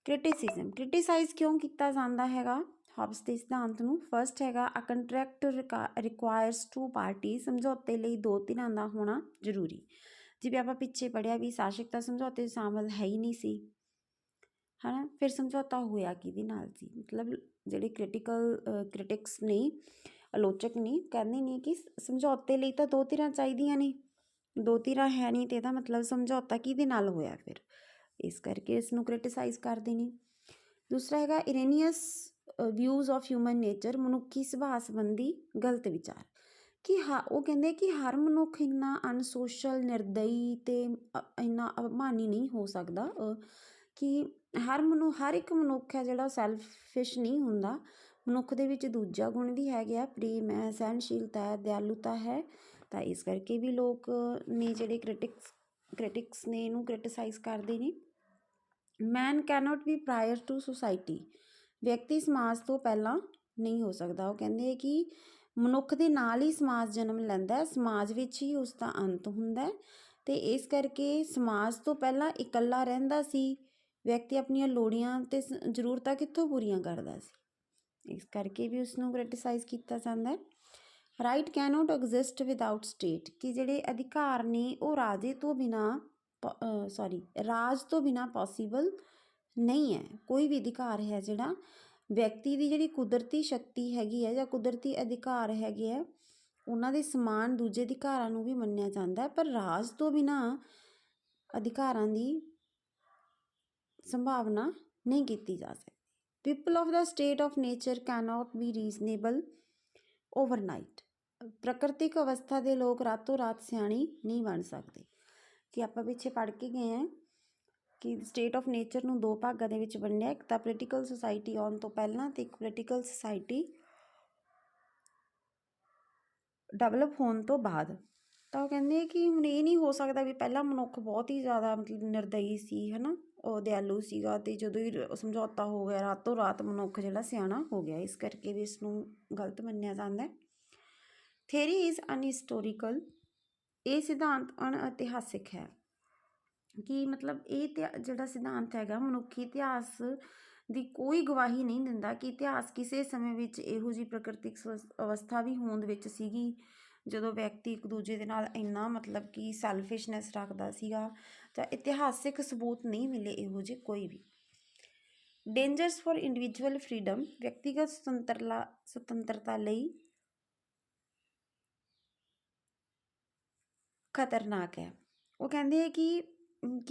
ਕ੍ਰਿਟਿਸਿਜ਼ਮ, ਕ੍ਰਿਟੀਸਾਈਜ਼ ਕਿਉਂ ਕੀਤਾ ਜਾਂਦਾ ਹੈਗਾ ਹੌਬਸ ਦੇ ਸਿਧਾਂਤ ਨੂੰ? ਫਸਟ ਹੈਗਾ ਅ ਕੰਟਰੈਕਟ ਰਿਕੁਆਇਰਸ ਟੂ ਪਾਰਟੀ, ਸਮਝੌਤੇ ਲਈ ਦੋ ਧਿਰਾਂ ਦਾ ਹੋਣਾ ਜ਼ਰੂਰੀ। ਜਿਵੇਂ ਆਪਾਂ ਪਿੱਛੇ ਪੜ੍ਹਿਆ ਵੀ ਸ਼ਾਸਕ ਤਾਂ ਸਮਝੌਤੇ ਸ਼ਾਮਲ ਹੈ ਹੀ ਨਹੀਂ ਸੀ, ਹੈ ਨਾ। ਫਿਰ ਸਮਝੌਤਾ ਹੋਇਆ ਕਿਹਦੇ ਨਾਲ ਸੀ? ਮਤਲਬ ਜਿਹੜੇ ਕ੍ਰਿਟਿਕਸ ਨੇ, ਆਲੋਚਕ ਨੇ, ਕਹਿੰਦੇ ਨੇ ਕਿ ਸਮਝੌਤੇ ਲਈ ਤਾਂ ਦੋ ਧਿਰਾਂ ਚਾਹੀਦੀਆਂ ਨੇ, ਦੋ ਧਿਰਾਂ ਹੈ ਨਹੀਂ, ਅਤੇ ਇਹਦਾ ਮਤਲਬ ਸਮਝੌਤਾ ਕਿਹਦੇ ਨਾਲ ਹੋਇਆ ਫਿਰ? ਇਸ ਕਰਕੇ ਇਸ ਨੂੰ ਕ੍ਰਿਟੀਸਾਈਜ਼ ਕਰਦੇ ਨੇ। ਦੂਸਰਾ ਹੈਗਾ ਇਰੇਨੀਅਸ ਵਿਊਜ਼ ਆਫ ਹਿਊਮਨ ਨੇਚਰ, ਮਨੁੱਖੀ ਸੁਭਾਅ ਸੰਬੰਧੀ ਗਲਤ ਵਿਚਾਰ। ਕਿ ਉਹ ਕਹਿੰਦੇ ਕਿ ਹਰ ਮਨੁੱਖ ਇੰਨਾ ਅਨਸੋਸ਼ਲ, ਨਿਰਦਈ ਅਤੇ ਇੰਨਾ ਅਭਿਮਾਨੀ ਨਹੀਂ ਹੋ ਸਕਦਾ, ਕਿ ਹਰ ਇੱਕ ਮਨੁੱਖ ਹੈ ਜਿਹੜਾ ਸੈਲਫਿਸ਼ ਨਹੀਂ ਹੁੰਦਾ। ਮਨੁੱਖ ਦੇ ਵਿੱਚ ਦੂਜਾ ਗੁਣ ਵੀ ਹੈਗਾ, ਪ੍ਰੇਮ ਹੈ, ਸਹਿਣਸ਼ੀਲਤਾ ਹੈ, ਦਿਆਲੂਤਾ ਹੈ। ਤਾਂ ਇਸ ਕਰਕੇ ਵੀ ਲੋਕ ਨੇ ਜਿਹੜੇ ਕ੍ਰਿਟਿਕਸ ਨੇ ਇਹਨੂੰ ਕ੍ਰਿਟੀਸਾਈਜ਼ ਕਰਦੇ ਨੇ। Man cannot be prior to society, ਵਿਅਕਤੀ ਸਮਾਜ ਤੋਂ ਪਹਿਲਾਂ ਨਹੀਂ ਹੋ ਸਕਦਾ। ਉਹ ਕਹਿੰਦੇ ਕਿ ਮਨੁੱਖ ਦੇ ਨਾਲ ਹੀ ਸਮਾਜ ਜਨਮ ਲੈਂਦਾ, ਸਮਾਜ ਵਿੱਚ ਹੀ ਉਸ ਦਾ ਅੰਤ ਹੁੰਦਾ, ਅਤੇ ਇਸ ਕਰਕੇ ਸਮਾਜ ਤੋਂ ਪਹਿਲਾਂ ਇਕੱਲਾ ਰਹਿੰਦਾ ਸੀ ਵਿਅਕਤੀ। ਆਪਣੀਆਂ ਲੋੜੀਆਂ ਅਤੇ ਜ਼ਰੂਰਤਾਂ ਕਿੱਥੋਂ ਪੂਰੀਆਂ ਕਰਦਾ ਸੀ? ਇਸ ਕਰਕੇ ਵੀ ਉਸਨੂੰ ਕ੍ਰਿਟੀਸਾਈਜ਼ ਕੀਤਾ ਜਾਂਦਾ ਹੈ। Right cannot exist without state, ਕਿ ਜਿਹੜੇ ਅਧਿਕਾਰ ਨੇ ਉਹ ਰਾਜ ਤੋਂ ਬਿਨਾਂ ਪੋਸੀਬਲ ਨਹੀਂ ਹੈ। ਕੋਈ ਵੀ ਅਧਿਕਾਰ ਹੈ ਜਿਹੜਾ ਵਿਅਕਤੀ ਦੀ ਜਿਹੜੀ ਕੁਦਰਤੀ ਸ਼ਕਤੀ ਹੈਗੀ ਹੈ ਜਾਂ ਕੁਦਰਤੀ ਅਧਿਕਾਰ ਹੈਗੇ ਹੈ, ਉਹਨਾਂ ਦੇ ਸਮਾਨ ਦੂਜੇ ਅਧਿਕਾਰਾਂ ਨੂੰ ਵੀ ਮੰਨਿਆ ਜਾਂਦਾ ਹੈ, ਪਰ ਰਾਜ ਤੋਂ ਬਿਨਾਂ ਅਧਿਕਾਰਾਂ ਦੀ ਸੰਭਾਵਨਾ ਨਹੀਂ ਕੀਤੀ ਜਾ ਸਕਦੀ। People of the state of nature cannot be reasonable overnight, ਪ੍ਰਕਿਰਤਿਕ ਅਵਸਥਾ ਦੇ ਲੋਕ ਰਾਤੋਂ ਰਾਤ ਸਿਆਣੀ ਨਹੀਂ ਬਣ ਸਕਦੇ। ਕਿ ਆਪਾਂ ਪਿੱਛੇ ਪੜ੍ਹ ਕੇ ਗਏ ਹਾਂ ਕਿ ਸਟੇਟ ਆਫ ਨੇਚਰ ਨੂੰ ਦੋ ਭਾਗਾਂ ਦੇ ਵਿੱਚ ਵੰਡਿਆ, ਇੱਕ ਤਾਂ ਪੋਲੀਟੀਕਲ ਸੁਸਾਇਟੀ ਆਉਣ ਤੋਂ ਪਹਿਲਾਂ ਅਤੇ ਇੱਕ ਪੋਲੀਟੀਕਲ ਸੁਸਾਇਟੀ ਡਿਵੈਲਪ ਹੋਣ ਤੋਂ ਬਾਅਦ। ਤਾਂ ਉਹ ਕਹਿੰਦੇ ਕਿ ਹੁਣ ਇਹ ਨਹੀਂ ਹੋ ਸਕਦਾ ਵੀ ਪਹਿਲਾਂ ਮਨੁੱਖ ਬਹੁਤ ਹੀ ਜ਼ਿਆਦਾ ਮਤਲਬ ਨਿਰਦਈ ਸੀ, ਹੈ ਨਾ, ਉਹ ਦਿਆਲੂ ਸੀਗਾ, ਅਤੇ ਜਦੋਂ ਹੀ ਸਮਝੌਤਾ ਹੋ ਗਿਆ ਰਾਤੋਂ ਰਾਤ ਮਨੁੱਖ ਜਿਹੜਾ ਸਿਆਣਾ ਹੋ ਗਿਆ। ਇਸ ਕਰਕੇ ਵੀ ਇਸ ਨੂੰ ਗਲਤ ਮੰਨਿਆ ਜਾਂਦਾ। ਥਿਊਰੀ ਇਜ਼ ਅਨਹਿਸਟੋਰੀਕਲ, ਇਹ ਸਿਧਾਂਤ ਅਣਇਤਿਹਾਸਿਕ ਹੈ। ਕਿ ਮਤਲਬ ਇਹ ਜਿਹੜਾ ਸਿਧਾਂਤ ਹੈਗਾ ਮਨੁੱਖੀ ਇਤਿਹਾਸ ਦੀ ਕੋਈ ਗਵਾਹੀ ਨਹੀਂ ਦਿੰਦਾ ਕਿ ਇਤਿਹਾਸ ਕਿਸੇ ਸਮੇਂ ਵਿੱਚ ਇਹੋ ਜਿਹੀ ਪ੍ਰਕਿਰਤਿਕ ਅਵਸਥਾ ਵੀ ਹੋਂਦ ਵਿੱਚ ਸੀਗੀ ਜਦੋਂ ਵਿਅਕਤੀ ਇੱਕ ਦੂਜੇ ਦੇ ਨਾਲ ਇੰਨਾ ਮਤਲਬ ਕਿ ਸੈਲਫਿਸ਼ਨੈਸ ਰੱਖਦਾ ਸੀਗਾ। ਤਾਂ ਇਤਿਹਾਸਿਕ ਸਬੂਤ ਨਹੀਂ ਮਿਲੇ ਇਹੋ ਜਿਹੇ ਕੋਈ ਵੀ। ਡੇਂਜਰਸ ਫॉर ਇੰਡੀਵਿਜੂਅਲ ਫਰੀडम, ਵਿਅਕਤੀਗਤ ਸੁਤੰਤਰਤਾ ਲਈ ਖਤਰਨਾਕ ਹੈ। ਉਹ ਕਹਿੰਦੇ ਹੈ ਕਿ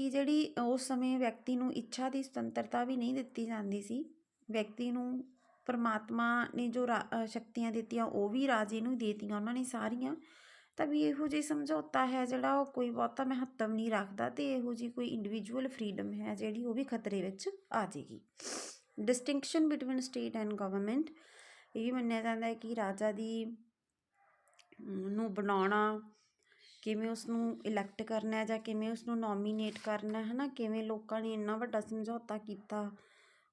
ਜਿਹੜੀ ਉਸ ਸਮੇਂ ਵਿਅਕਤੀ ਨੂੰ ਇੱਛਾ ਦੀ ਸੁਤੰਤਰਤਾ ਵੀ ਨਹੀਂ ਦਿੱਤੀ ਜਾਂਦੀ ਸੀ, ਵਿਅਕਤੀ ਨੂੰ ਪਰਮਾਤਮਾ ਨੇ ਜੋ ਸ਼ਕਤੀਆਂ ਦਿੱਤੀਆਂ ਉਹ ਵੀ ਰਾਜੇ ਨੂੰ ਹੀ ਦੇਤੀਆਂ ਉਹਨਾਂ ਨੇ ਸਾਰੀਆਂ, ਤਾਂ ਵੀ ਇਹੋ ਜਿਹੀ ਸਮਝੌਤਾ ਹੈ ਜਿਹੜਾ ਉਹ ਕੋਈ ਬਹੁਤਾ ਮਹੱਤਵ ਨਹੀਂ ਰੱਖਦਾ, ਅਤੇ ਇਹੋ ਜਿਹੀ ਕੋਈ ਇੰਡੀਵਿਜੂਅਲ ਫਰੀਡਮ ਹੈ ਜਿਹੜੀ ਉਹ ਵੀ ਖਤਰੇ ਵਿੱਚ ਆ ਜਾਏਗੀ। Distinction between state and government, ਇਹ ਵੀ ਮੰਨਿਆ ਜਾਂਦਾ ਹੈ ਕਿ ਰਾਜਾ ਦੀ ਨੂੰ ਬਣਾਉਣਾ, ਕਿਵੇਂ ਉਸਨੂੰ ਇਲੈਕਟ ਕਰਨਾ ਜਾਂ ਕਿਵੇਂ ਉਸਨੂੰ ਨੋਮੀਨੇਟ ਕਰਨਾ ਹੈ ਨਾ, ਕਿਵੇਂ ਲੋਕਾਂ ਨੇ ਇੰਨਾ ਵੱਡਾ ਸਮਝੌਤਾ ਕੀਤਾ,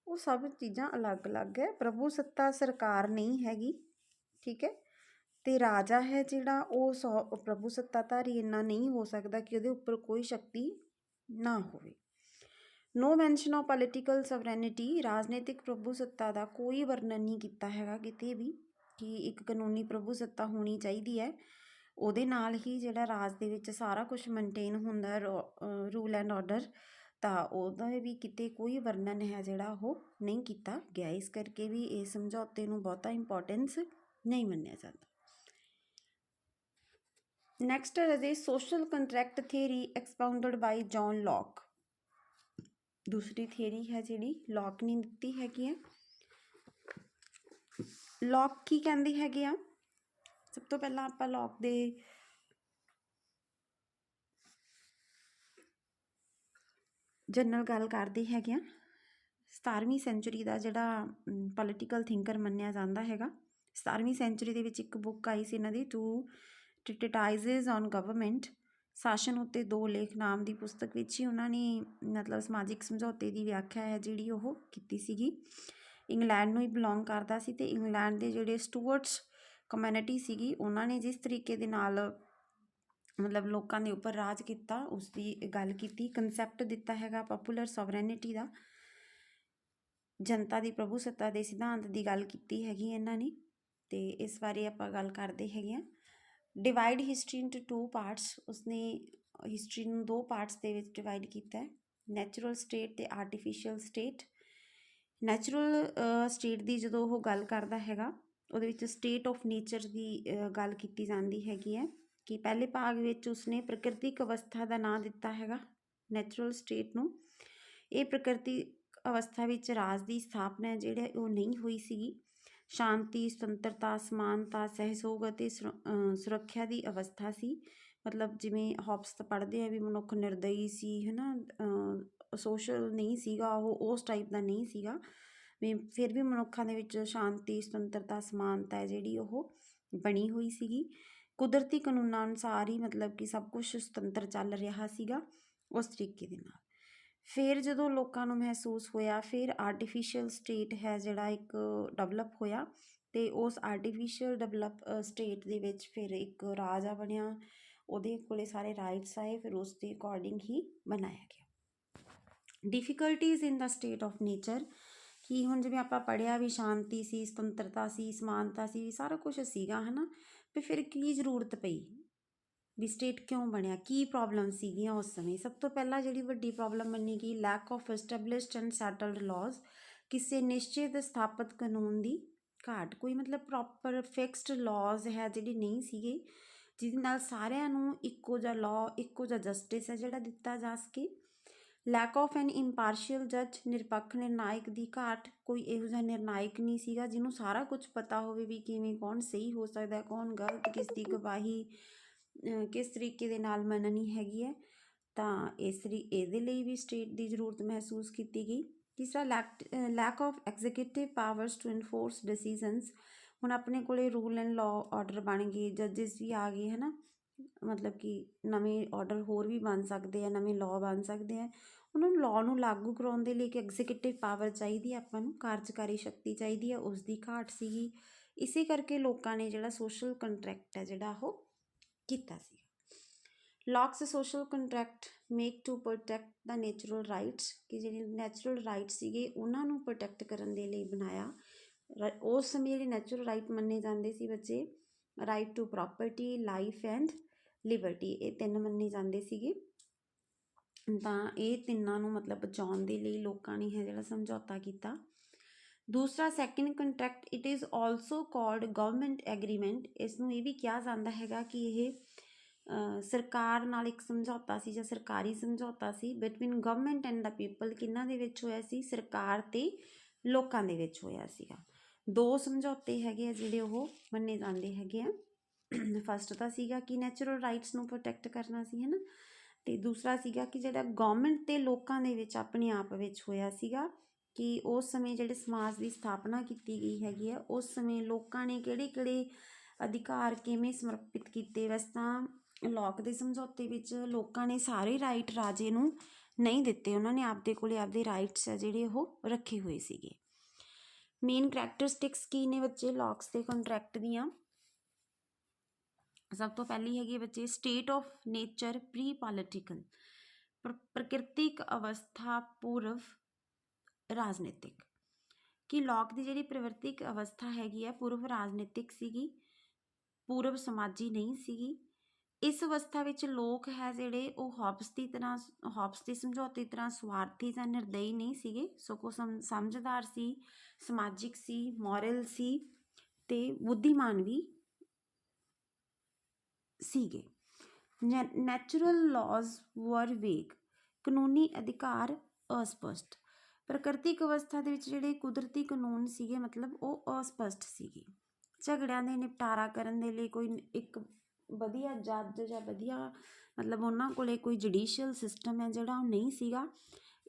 ਉਹ ਸਭ ਚੀਜ਼ਾਂ ਅਲੱਗ-ਅਲੱਗ ਹੈ। ਪ੍ਰਭੂ ਸੱਤਾ ਸਰਕਾਰ ਨਹੀਂ ਹੈਗੀ, ਠੀਕ ਹੈ, ਅਤੇ ਰਾਜਾ ਹੈ ਜਿਹੜਾ ਉਹ ਪ੍ਰਭੂ ਸੱਤਾਧਾਰੀ ਇੰਨਾ ਨਹੀਂ ਹੋ ਸਕਦਾ ਕਿ ਉਹਦੇ ਉੱਪਰ ਕੋਈ ਸ਼ਕਤੀ ਨਾ ਹੋਵੇ। ਨੋ ਮੈਂਸ਼ਨ ਆਫ ਪੋਲੀਟੀਕਲ ਸਵਰੈਨਿਟੀ, ਰਾਜਨੀਤਿਕ ਪ੍ਰਭੂ ਸੱਤਾ ਦਾ ਕੋਈ ਵਰਣਨ ਨਹੀਂ ਕੀਤਾ ਹੈਗਾ ਕਿਤੇ ਵੀ ਕਿ ਇੱਕ ਕਾਨੂੰਨੀ ਪ੍ਰਭੂ ਸੱਤਾ ਹੋਣੀ ਚਾਹੀਦੀ ਹੈ, ਉਹਦੇ ਨਾਲ ਹੀ ਜਿਹੜਾ ਰਾਜ ਦੇ ਵਿੱਚ ਸਾਰਾ ਕੁਛ ਮੇਨਟੇਨ ਹੁੰਦਾ, ਰੂਲ ਐਂਡ ਆਰਡਰ, ਤਾਂ ਉਹਦਾ ਵੀ ਕਿਤੇ ਕੋਈ ਵਰਣਨ ਹੈ ਜਿਹੜਾ ਉਹ ਨਹੀਂ ਕੀਤਾ ਗਿਆ। ਇਸ ਕਰਕੇ ਵੀ ਇਹ ਸਮਝੌਤੇ ਨੂੰ ਬਹੁਤਾ ਇੰਪੋਰਟੈਂਸ ਨਹੀਂ ਮੰਨਿਆ ਜਾਂਦਾ। ਨੈਕਸਟ ਹੈ ਜੀ ਸੋਸ਼ਲ ਕੰਟਰੈਕਟ ਥਿਊਰੀ ਐਕਸਪਾਊਂਡਡ ਬਾਈ ਜੌਨ ਲੌਕ। ਦੂਸਰੀ ਥਿਊਰੀ ਹੈ ਜਿਹੜੀ ਲੌਕ ਨੇ ਦਿੱਤੀ ਹੈਗੀ ਹੈ। ਲੌਕ ਕੀ ਕਹਿੰਦੇ ਹੈਗੇ ਆ? ਸਭ ਤੋਂ ਪਹਿਲਾਂ ਆਪਾਂ ਲੌਕ ਦੇ ਜਨਰਲ ਗੱਲ ਕਰਦੇ ਹੈਗੇ ਆ। 17ਵੀਂ ਸੈਂਚੁਰੀ ਦਾ ਜਿਹੜਾ ਪੋਲੀਟੀਕਲ ਥਿੰਕਰ ਮੰਨਿਆ ਜਾਂਦਾ ਹੈਗਾ। 17ਵੀਂ ਸੈਂਚੁਰੀ ਦੇ ਵਿੱਚ ਇੱਕ ਬੁੱਕ ਆਈ ਸੀ ਇਹਨਾਂ ਦੀ, ਟੂ ਟ੍ਰੀਟਾਈਜ਼ਸ ਔਨ ਗਵਰਨਮੈਂਟ, ਸ਼ਾਸਨ ਉੱਤੇ 2 ਲੇਖ ਨਾਮ ਦੀ ਪੁਸਤਕ ਵਿੱਚ ਹੀ ਉਹਨਾਂ ਨੇ ਮਤਲਬ ਸਮਾਜਿਕ ਸਮਝੌਤੇ ਦੀ ਵਿਆਖਿਆ ਹੈ ਜਿਹੜੀ ਉਹ ਕੀਤੀ ਸੀਗੀ। ਇੰਗਲੈਂਡ ਨੂੰ ਹੀ ਬਿਲੋਂਗ ਕਰਦਾ ਸੀ, ਅਤੇ ਇੰਗਲੈਂਡ ਦੇ ਜਿਹੜੇ ਸਟੂਅਰਟਸ ਕਮਿਊਨਿਟੀ ਸੀਗੀ ਉਹਨਾਂ ਨੇ ਜਿਸ ਤਰੀਕੇ ਦੇ ਨਾਲ ਮਤਲਬ ਲੋਕਾਂ ਦੇ ਉੱਪਰ ਰਾਜ ਕੀਤਾ ਉਸ ਦੀ ਗੱਲ ਕੀਤੀ। ਕੰਸੈਪਟ ਦਿੱਤਾ ਹੈਗਾ ਪੋਪੂਲਰ ਸੋਵਰੈਨਿਟੀ ਦਾ, ਜਨਤਾ ਦੀ ਪ੍ਰਭੂ ਸੱਤਾ ਦੇ ਸਿਧਾਂਤ ਦੀ ਗੱਲ ਕੀਤੀ ਹੈਗੀ ਇਹਨਾਂ ਨੇ, ਅਤੇ ਇਸ ਬਾਰੇ ਆਪਾਂ ਗੱਲ ਕਰਦੇ ਹੈਗੇ ਹਾਂ। ਡਿਵਾਈਡ ਹਿਸਟਰੀ ਇੰਟੂ 2 ਪਾਰਟਸ, ਉਸਨੇ ਹਿਸਟਰੀ ਨੂੰ 2 ਪਾਰਟਸ ਦੇ ਵਿੱਚ ਡਿਵਾਈਡ ਕੀਤਾ ਹੈ, ਨੈਚੁਰਲ ਸਟੇਟ ਅਤੇ ਆਰਟੀਫਿਸ਼ੀਅਲ ਸਟੇਟ। ਨੈਚੁਰਲ ਸਟੇਟ ਦੀ ਜਦੋਂ ਉਹ ਗੱਲ ਕਰਦਾ ਹੈਗਾ ਉਹਦੇ ਵਿੱਚ ਸਟੇਟ ਆਫ ਨੇਚਰ ਦੀ ਗੱਲ ਕੀਤੀ ਜਾਂਦੀ ਹੈਗੀ ਹੈ, ਕਿ ਪਹਿਲੇ ਭਾਗ ਵਿੱਚ ਉਸਨੇ ਪ੍ਰਕਿਰਤਿਕ ਅਵਸਥਾ ਦਾ ਨਾਂ ਦਿੱਤਾ ਹੈਗਾ ਨੈਚੁਰਲ ਸਟੇਟ ਨੂੰ। ਇਹ ਪ੍ਰਕਿਰਤਿਕ ਅਵਸਥਾ ਵਿੱਚ ਰਾਜ ਦੀ ਸਥਾਪਨਾ ਜਿਹੜੇ ਉਹ ਨਹੀਂ ਹੋਈ ਸੀਗੀ। ਸ਼ਾਂਤੀ, ਸੁਤੰਤਰਤਾ, ਸਮਾਨਤਾ, ਸਹਿਯੋਗ ਅਤੇ ਸੁਰੱਖਿਆ ਦੀ ਅਵਸਥਾ ਸੀ। ਮਤਲਬ ਜਿਵੇਂ ਹੋਬਸ ਪੜ੍ਹਦੇ ਆ ਵੀ ਮਨੁੱਖ ਨਿਰਦਈ ਸੀ, ਹੈ ਨਾ, ਸੋਸ਼ਲ ਨਹੀਂ ਸੀਗਾ ਉਹ, ਉਸ ਟਾਈਪ ਦਾ ਨਹੀਂ ਸੀਗਾ ਵੀ, ਫਿਰ ਵੀ ਮਨੁੱਖਾਂ ਦੇ ਵਿੱਚ ਸ਼ਾਂਤੀ, ਸੁਤੰਤਰਤਾ, ਸਮਾਨਤਾ ਹੈ ਜਿਹੜੀ ਉਹ ਬਣੀ ਹੋਈ ਸੀਗੀ। ਕੁਦਰਤੀ ਕਾਨੂੰਨਾਂ ਅਨੁਸਾਰ ਹੀ ਮਤਲਬ ਕਿ ਸਭ ਕੁਛ ਸੁਤੰਤਰ ਚੱਲ ਰਿਹਾ ਸੀਗਾ ਉਸ ਤਰੀਕੇ ਦੇ ਨਾਲ। ਫਿਰ ਜਦੋਂ ਲੋਕਾਂ ਨੂੰ ਮਹਿਸੂਸ ਹੋਇਆ, ਫਿਰ ਆਰਟੀਫਿਸ਼ੀਅਲ ਸਟੇਟ ਹੈ ਜਿਹੜਾ ਇੱਕ ਡਿਵੈਲਪ ਹੋਇਆ, ਅਤੇ ਉਸ ਆਰਟੀਫਿਸ਼ੀਅਲ ਸਟੇਟ ਦੇ ਵਿੱਚ ਫਿਰ ਇੱਕ ਰਾਜਾ ਬਣਿਆ, ਉਹਦੇ ਕੋਲੇ ਸਾਰੇ ਰਾਈਟਸ ਆਏ, ਫਿਰ ਉਸ ਦੇ ਅਕੋਰਡਿੰਗ ਹੀ ਬਣਾਇਆ ਗਿਆ। ਡਿਫੀਕਲਟੀਜ਼ ਇਨ ਦਾ ਸਟੇਟ ਆਫ ਨੇਚਰ, ਕਿ ਹੁਣ ਜਿਵੇਂ ਆਪਾਂ ਪੜ੍ਹਿਆ ਵੀ ਸ਼ਾਂਤੀ ਸੀ, ਸੁਤੰਤਰਤਾ ਸੀ, ਸਮਾਨਤਾ ਸੀ, ਸਾਰਾ ਕੁਛ ਸੀਗਾ, ਹੈ ਨਾ, ਵੀ ਫਿਰ ਕੀ ਜ਼ਰੂਰਤ ਪਈ ਵੀ ਸਟੇਟ ਕਿਉਂ ਬਣਿਆ, ਕੀ ਪ੍ਰੋਬਲਮ ਸੀਗੀਆਂ ਉਸ ਸਮੇਂ? ਸਭ ਤੋਂ ਪਹਿਲਾਂ ਜਿਹੜੀ ਵੱਡੀ ਪ੍ਰੋਬਲਮ ਮੰਨੀ ਗਈ, lack of established and settled laws, ਕਿਸੇ ਨਿਸ਼ਚਿਤ ਸਥਾਪਿਤ ਕਾਨੂੰਨ ਦੀ ਘਾਟ। ਕੋਈ ਮਤਲਬ ਪ੍ਰੋਪਰ ਫਿਕਸਡ ਲਾਜ਼ ਹੈ ਜਿਹੜੇ ਨਹੀਂ ਸੀਗੇ ਜਿਹਦੇ ਨਾਲ ਸਾਰਿਆਂ ਨੂੰ ਇੱਕੋ ਜਿਹਾ ਲਾਅ, ਇੱਕੋ ਜਿਹਾ ਜਸਟਿਸ ਹੈ ਜਿਹੜਾ ਦਿੱਤਾ ਜਾ ਸਕੇ। ਲੈਕ ਆਫ ਐਨ ਇੰਪਾਰਸ਼ੀਅਲ ਜੱਜ, ਨਿਰਪੱਖ ਨਿਰਣਾਇਕ ਦੀ ਘਾਟ, ਕੋਈ ਇਹੋ ਜਿਹਾ ਨਿਰਣਾਇਕ ਨਹੀਂ ਸੀਗਾ ਜਿਹਨੂੰ ਸਾਰਾ ਕੁਝ ਪਤਾ ਹੋਵੇ ਵੀ ਕਿਵੇਂ ਕੌਣ ਸਹੀ ਹੋ ਸਕਦਾ, ਕੌਣ ਗਲਤ, ਕਿਸ ਦੀ ਗਵਾਹੀ ਕਿਸ ਤਰੀਕੇ ਦੇ ਨਾਲ ਮੰਨਣੀ ਹੈਗੀ ਹੈ, ਤਾਂ ਇਹਦੇ ਲਈ ਵੀ ਸਟੇਟ ਦੀ ਜ਼ਰੂਰਤ ਮਹਿਸੂਸ ਕੀਤੀ ਗਈ। ਤੀਸਰਾ lack of executive powers to enforce decisions, ਹੁਣ ਆਪਣੇ ਕੋਲੇ ਰੂਲ ਐਂਡ ਲਾਅ ਆਰਡਰ ਬਣ ਗਏ, ਜੱਜਿਸ ਵੀ ਆ ਗਏ, ਹੈ ਨਾ, ਮਤਲਬ ਕਿ ਨਵੇਂ ਆਰਡਰ ਹੋਰ ਵੀ ਬਣ ਸਕਦੇ ਆ, ਨਵੇਂ ਲਾਅ ਬਣ ਸਕਦੇ ਆ, ਉਹਨਾਂ ਨੂੰ ਲਾਅ ਨੂੰ ਲਾਗੂ ਕਰਾਉਣ ਦੇ ਲਈ ਇੱਕ ਐਗਜ਼ੀਕਿਊਟਿਵ ਪਾਵਰ ਚਾਹੀਦੀ ਹੈ, ਆਪਾਂ ਨੂੰ ਕਾਰਜਕਾਰੀ ਸ਼ਕਤੀ ਚਾਹੀਦੀ ਹੈ, ਉਸ ਦੀ ਘਾਟ ਸੀਗੀ। ਇਸੇ ਕਰਕੇ ਲੋਕਾਂ ਨੇ ਜਿਹੜਾ ਸੋਸ਼ਲ ਕੰਟਰੈਕਟ ਹੈ ਜਿਹੜਾ ਉਹ ਕੀਤਾ ਸੀ। Locke's social contract make to protect the natural rights, ਕਿ ਜਿਹੜੇ ਨੈਚੁਰਲ ਰਾਈਟ ਸੀਗੇ ਉਹਨਾਂ ਨੂੰ ਪ੍ਰੋਟੈਕਟ ਕਰਨ ਦੇ ਲਈ ਬਣਾਇਆ। ਉਸ ਸਮੇਂ ਜਿਹੜੇ ਨੈਚੁਰਲ ਰਾਈਟ ਮੰਨੇ ਜਾਂਦੇ ਸੀ ਬੱਚੇ, right to property, life and liberty, ਇਹ 3 ਮੰਨੇ ਜਾਂਦੇ ਸੀਗੇ। ਤਾਂ ਇਹ ਤਿੰਨਾਂ ਨੂੰ ਮਤਲਬ ਬਚਾਉਣ ਦੇ ਲਈ ਲੋਕਾਂ ਨੇ ਹੈ ਜਿਹੜਾ ਸਮਝੌਤਾ ਕੀਤਾ। ਦੂਸਰਾ second contract, it is also called government agreement, ਇਸ ਨੂੰ ਇਹ ਵੀ ਕਿਹਾ ਜਾਂਦਾ ਹੈਗਾ ਕਿ ਇਹ ਸਰਕਾਰ ਨਾਲ ਇੱਕ ਸਮਝੌਤਾ ਸੀ ਜਾਂ ਸਰਕਾਰੀ ਸਮਝੌਤਾ ਸੀ, between government and the people, ਕਿਹਨਾਂ ਦੇ ਵਿੱਚ ਹੋਇਆ ਸੀ? ਸਰਕਾਰ ਅਤੇ ਲੋਕਾਂ ਦੇ ਵਿੱਚ ਹੋਇਆ ਸੀਗਾ। ਦੋ ਸਮਝੌਤੇ ਹੈਗੇ ਆ ਜਿਹੜੇ ਉਹ ਮੰਨੇ ਜਾਂਦੇ ਹੈਗੇ ਆ। ਫਸਟ ਤਾਂ ਸੀਗਾ ਕਿ ਨੈਚੁਰਲ ਰਾਈਟਸ ਨੂੰ ਪ੍ਰੋਟੈਕਟ ਕਰਨਾ ਸੀ, ਹੈ ਨਾ, ਅਤੇ ਦੂਸਰਾ ਸੀਗਾ ਕਿ ਜਿਹੜਾ ਗੌਰਮੈਂਟ ਅਤੇ ਲੋਕਾਂ ਦੇ ਵਿੱਚ ਆਪਣੇ ਆਪ ਵਿੱਚ ਹੋਇਆ ਸੀਗਾ ਕਿ ਉਸ ਸਮੇਂ ਜਿਹੜੇ ਸਮਾਜ ਦੀ ਸਥਾਪਨਾ ਕੀਤੀ ਗਈ ਹੈਗੀ ਆ, ਉਸ ਸਮੇਂ ਲੋਕਾਂ ਨੇ ਕਿਹੜੇ ਕਿਹੜੇ ਅਧਿਕਾਰ ਕਿਵੇਂ ਸਮਰਪਿਤ ਕੀਤੇ। ਵੈਸੇ ਤਾਂ ਲੌਕ ਦੇ ਸਮਝੌਤੇ ਵਿੱਚ ਲੋਕਾਂ ਨੇ ਸਾਰੇ ਰਾਈਟ ਰਾਜੇ ਨੂੰ ਨਹੀਂ ਦਿੱਤੇ, ਉਹਨਾਂ ਨੇ ਆਪਦੇ ਕੋਲੇ ਆਪਦੇ ਰਾਈਟਸ ਆ ਜਿਹੜੇ ਉਹ ਰੱਖੇ ਹੋਏ ਸੀਗੇ। ਮੇਨ ਕਰੈਕਟਰਿਸਟਿਕਸ ਕੀ ਨੇ ਬੱਚੇ ਲੌਕਸ ਦੇ ਕੰਟਰੈਕਟ ਦੀਆਂ? ਸਭ ਤੋਂ ਪਹਿਲੀ ਹੈਗੀ ਬੱਚੇ state of nature pre political, ਪ੍ਰਕਿਰਤਿਕ ਅਵਸਥਾ ਪੂਰਵ ਰਾਜਨੀਤਿਕ। ਕਿ ਲੌਕ ਦੀ ਜਿਹੜੀ ਪ੍ਰਵਿਰਤਿਕ ਅਵਸਥਾ ਹੈਗੀ ਆ ਪੂਰਵ ਰਾਜਨੀਤਿਕ ਸੀਗੀ, ਪੂਰਵ ਸਮਾਜੀ ਨਹੀਂ ਸੀਗੀ। ਇਸ ਅਵਸਥਾ ਵਿੱਚ ਲੋਕ ਹੈ ਜਿਹੜੇ ਉਹ ਹੌਬਸ ਦੇ ਸਮਝੌਤੇ ਦੀ ਤਰ੍ਹਾਂ ਸਵਾਰਥੀ ਜਾਂ ਨਿਰਦਈ ਨਹੀਂ ਸੀਗੇ, ਸਗੋਂ ਸਮਝਦਾਰ ਸੀ, ਸਮਾਜਿਕ ਸੀ, ਮੋਰਲ ਸੀ ਅਤੇ ਬੁੱਧੀਮਾਨ ਵੀ ਸੀਗੇ। ਨੈਚੁਰਲ ਲਾਜ਼ ਵਰ ਵੇਗ, ਕਾਨੂੰਨੀ ਅਧਿਕਾਰ ਅਸਪਸ਼ਟ। ਪ੍ਰਕਿਰਤਿਕ ਅਵਸਥਾ ਦੇ ਵਿੱਚ ਜਿਹੜੇ ਕੁਦਰਤੀ ਕਾਨੂੰਨ ਸੀਗੇ ਮਤਲਬ ਉਹ ਅਸਪਸ਼ਟ ਸੀਗੇ। ਝਗੜਿਆਂ ਦੇ ਨਿਪਟਾਰਾ ਕਰਨ ਦੇ ਲਈ ਕੋਈ ਇੱਕ ਵਧੀਆ ਜੱਜ ਜਾਂ ਵਧੀਆ ਮਤਲਬ ਉਹਨਾਂ ਕੋਲ ਕੋਈ ਜੁਡੀਸ਼ੀਅਲ ਸਿਸਟਮ ਹੈ ਜਿਹੜਾ ਉਹ ਨਹੀਂ ਸੀਗਾ।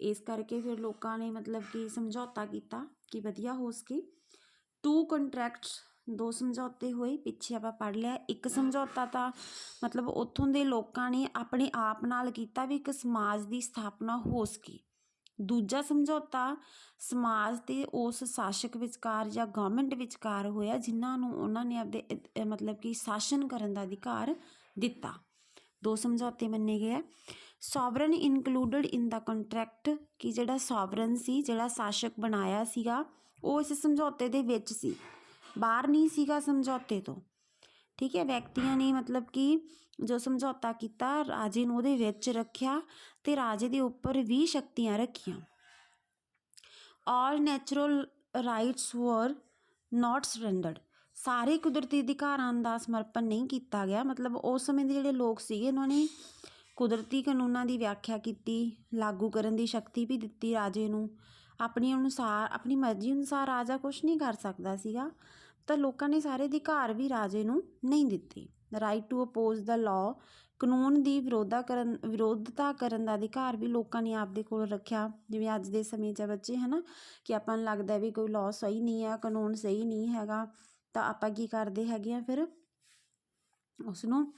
ਇਸ ਕਰਕੇ ਫਿਰ ਲੋਕਾਂ ਨੇ ਮਤਲਬ ਕਿ ਸਮਝੌਤਾ ਕੀਤਾ ਕਿ ਵਧੀਆ ਹੋ ਸਕੇ। 2 ਕੰਟਰੈਕਟਸ, 2 ਸਮਝੌਤੇ ਹੋਏ, ਪਿੱਛੇ ਆਪਾਂ ਪੜ੍ਹ ਲਿਆ। ਇੱਕ ਸਮਝੌਤਾ ਤਾਂ ਮਤਲਬ ਉੱਥੋਂ ਦੇ ਲੋਕਾਂ ਨੇ ਆਪਣੇ ਆਪ ਨਾਲ ਕੀਤਾ ਵੀ ਇੱਕ ਸਮਾਜ ਦੀ ਸਥਾਪਨਾ ਹੋ ਸਕੇ। ਦੂਜਾ ਸਮਝੌਤਾ ਸਮਾਜ ਤੇ ਉਸ ਸ਼ਾਸਕ ਵਿਚਕਾਰ ਜਾਂ ਗਵਰਨਮੈਂਟ ਵਿਚਕਾਰ ਹੋਇਆ ਜਿਨ੍ਹਾਂ ਨੂੰ ਉਹਨਾਂ ਨੇ ਆਪਦੇ ਮਤਲਬ ਕਿ ਸ਼ਾਸਨ ਕਰਨ ਦਾ ਅਧਿਕਾਰ ਦਿੱਤਾ। 2 ਸਮਝੌਤੇ ਮੰਨੇ ਗਏ ਆ। ਸੋਵਰਨ ਇਨਕਲੂਡਡ ਇਨ ਦਾ ਕੰਟਰੈਕਟ, ਕਿ ਜਿਹੜਾ ਸੋਵਰਨ ਸੀ, ਜਿਹੜਾ ਸ਼ਾਸਕ ਬਣਾਇਆ ਸੀਗਾ ਉਹ ਇਸ ਸਮਝੌਤੇ ਦੇ ਵਿੱਚ ਸੀ, ਬਾਹਰ ਨਹੀਂ ਸੀਗਾ ਸਮਝੌਤੇ ਤੋਂ। ਠੀਕ ਹੈ, ਵਿਅਕਤੀਆਂ ਨੇ ਮਤਲਬ ਕਿ ਜੋ ਸਮਝੌਤਾ ਕੀਤਾ ਰਾਜੇ ਨੂੰ ਉਹਦੇ ਵਿੱਚ ਰੱਖਿਆ ਅਤੇ ਰਾਜੇ ਦੇ ਉੱਪਰ ਵੀ ਸ਼ਕਤੀਆਂ ਰੱਖੀਆਂ। ਆਲ ਨੈਚੁਰਲ ਰਾਈਟਸ ਵਰ ਨਾਟ ਸਰੈਂਡਰਡ, ਸਾਰੇ ਕੁਦਰਤੀ ਅਧਿਕਾਰਾਂ ਦਾ ਸਮਰਪਣ ਨਹੀਂ ਕੀਤਾ ਗਿਆ। ਮਤਲਬ ਉਸ ਸਮੇਂ ਦੇ ਜਿਹੜੇ ਲੋਕ ਸੀਗੇ ਉਹਨਾਂ ਨੇ ਕੁਦਰਤੀ ਕਾਨੂੰਨਾਂ ਦੀ ਵਿਆਖਿਆ ਕੀਤੀ, ਲਾਗੂ ਕਰਨ ਦੀ ਸ਼ਕਤੀ ਵੀ ਦਿੱਤੀ ਰਾਜੇ ਨੂੰ। ਆਪਣੀ ਅਨੁਸਾਰ, ਆਪਣੀ ਮਰਜ਼ੀ ਅਨੁਸਾਰ ਰਾਜਾ ਕੁਛ ਨਹੀਂ ਕਰ ਸਕਦਾ ਸੀਗਾ, ਤਾਂ ਲੋਕਾਂ ਨੇ ਸਾਰੇ ਅਧਿਕਾਰ ਵੀ ਰਾਜੇ ਨੂੰ ਨਹੀਂ ਦਿੱਤੇ। Right to oppose the law, ਕਾਨੂੰਨ ਦੀ ਵਿਰੋਧਤਾ ਕਰਨ ਦਾ ਅਧਿਕਾਰ ਵੀ ਲੋਕਾਂ ਨੇ ਆਪਦੇ ਕੋਲ ਰੱਖਿਆ। ਜਿਵੇਂ ਅੱਜ ਦੇ ਸਮੇਂ 'ਚ ਬੱਚੇ ਹੈ ਨਾ ਕਿ ਆਪਾਂ ਨੂੰ ਲੱਗਦਾ ਵੀ ਕੋਈ ਲਾਅ ਸਹੀ ਨਹੀਂ ਹੈ, ਕਾਨੂੰਨ ਸਹੀ ਨਹੀਂ ਹੈਗਾ, ਤਾਂ ਆਪਾਂ ਕੀ ਕਰਦੇ ਹੈਗੇ ਆ, ਫਿਰ ਉਸਨੂੰ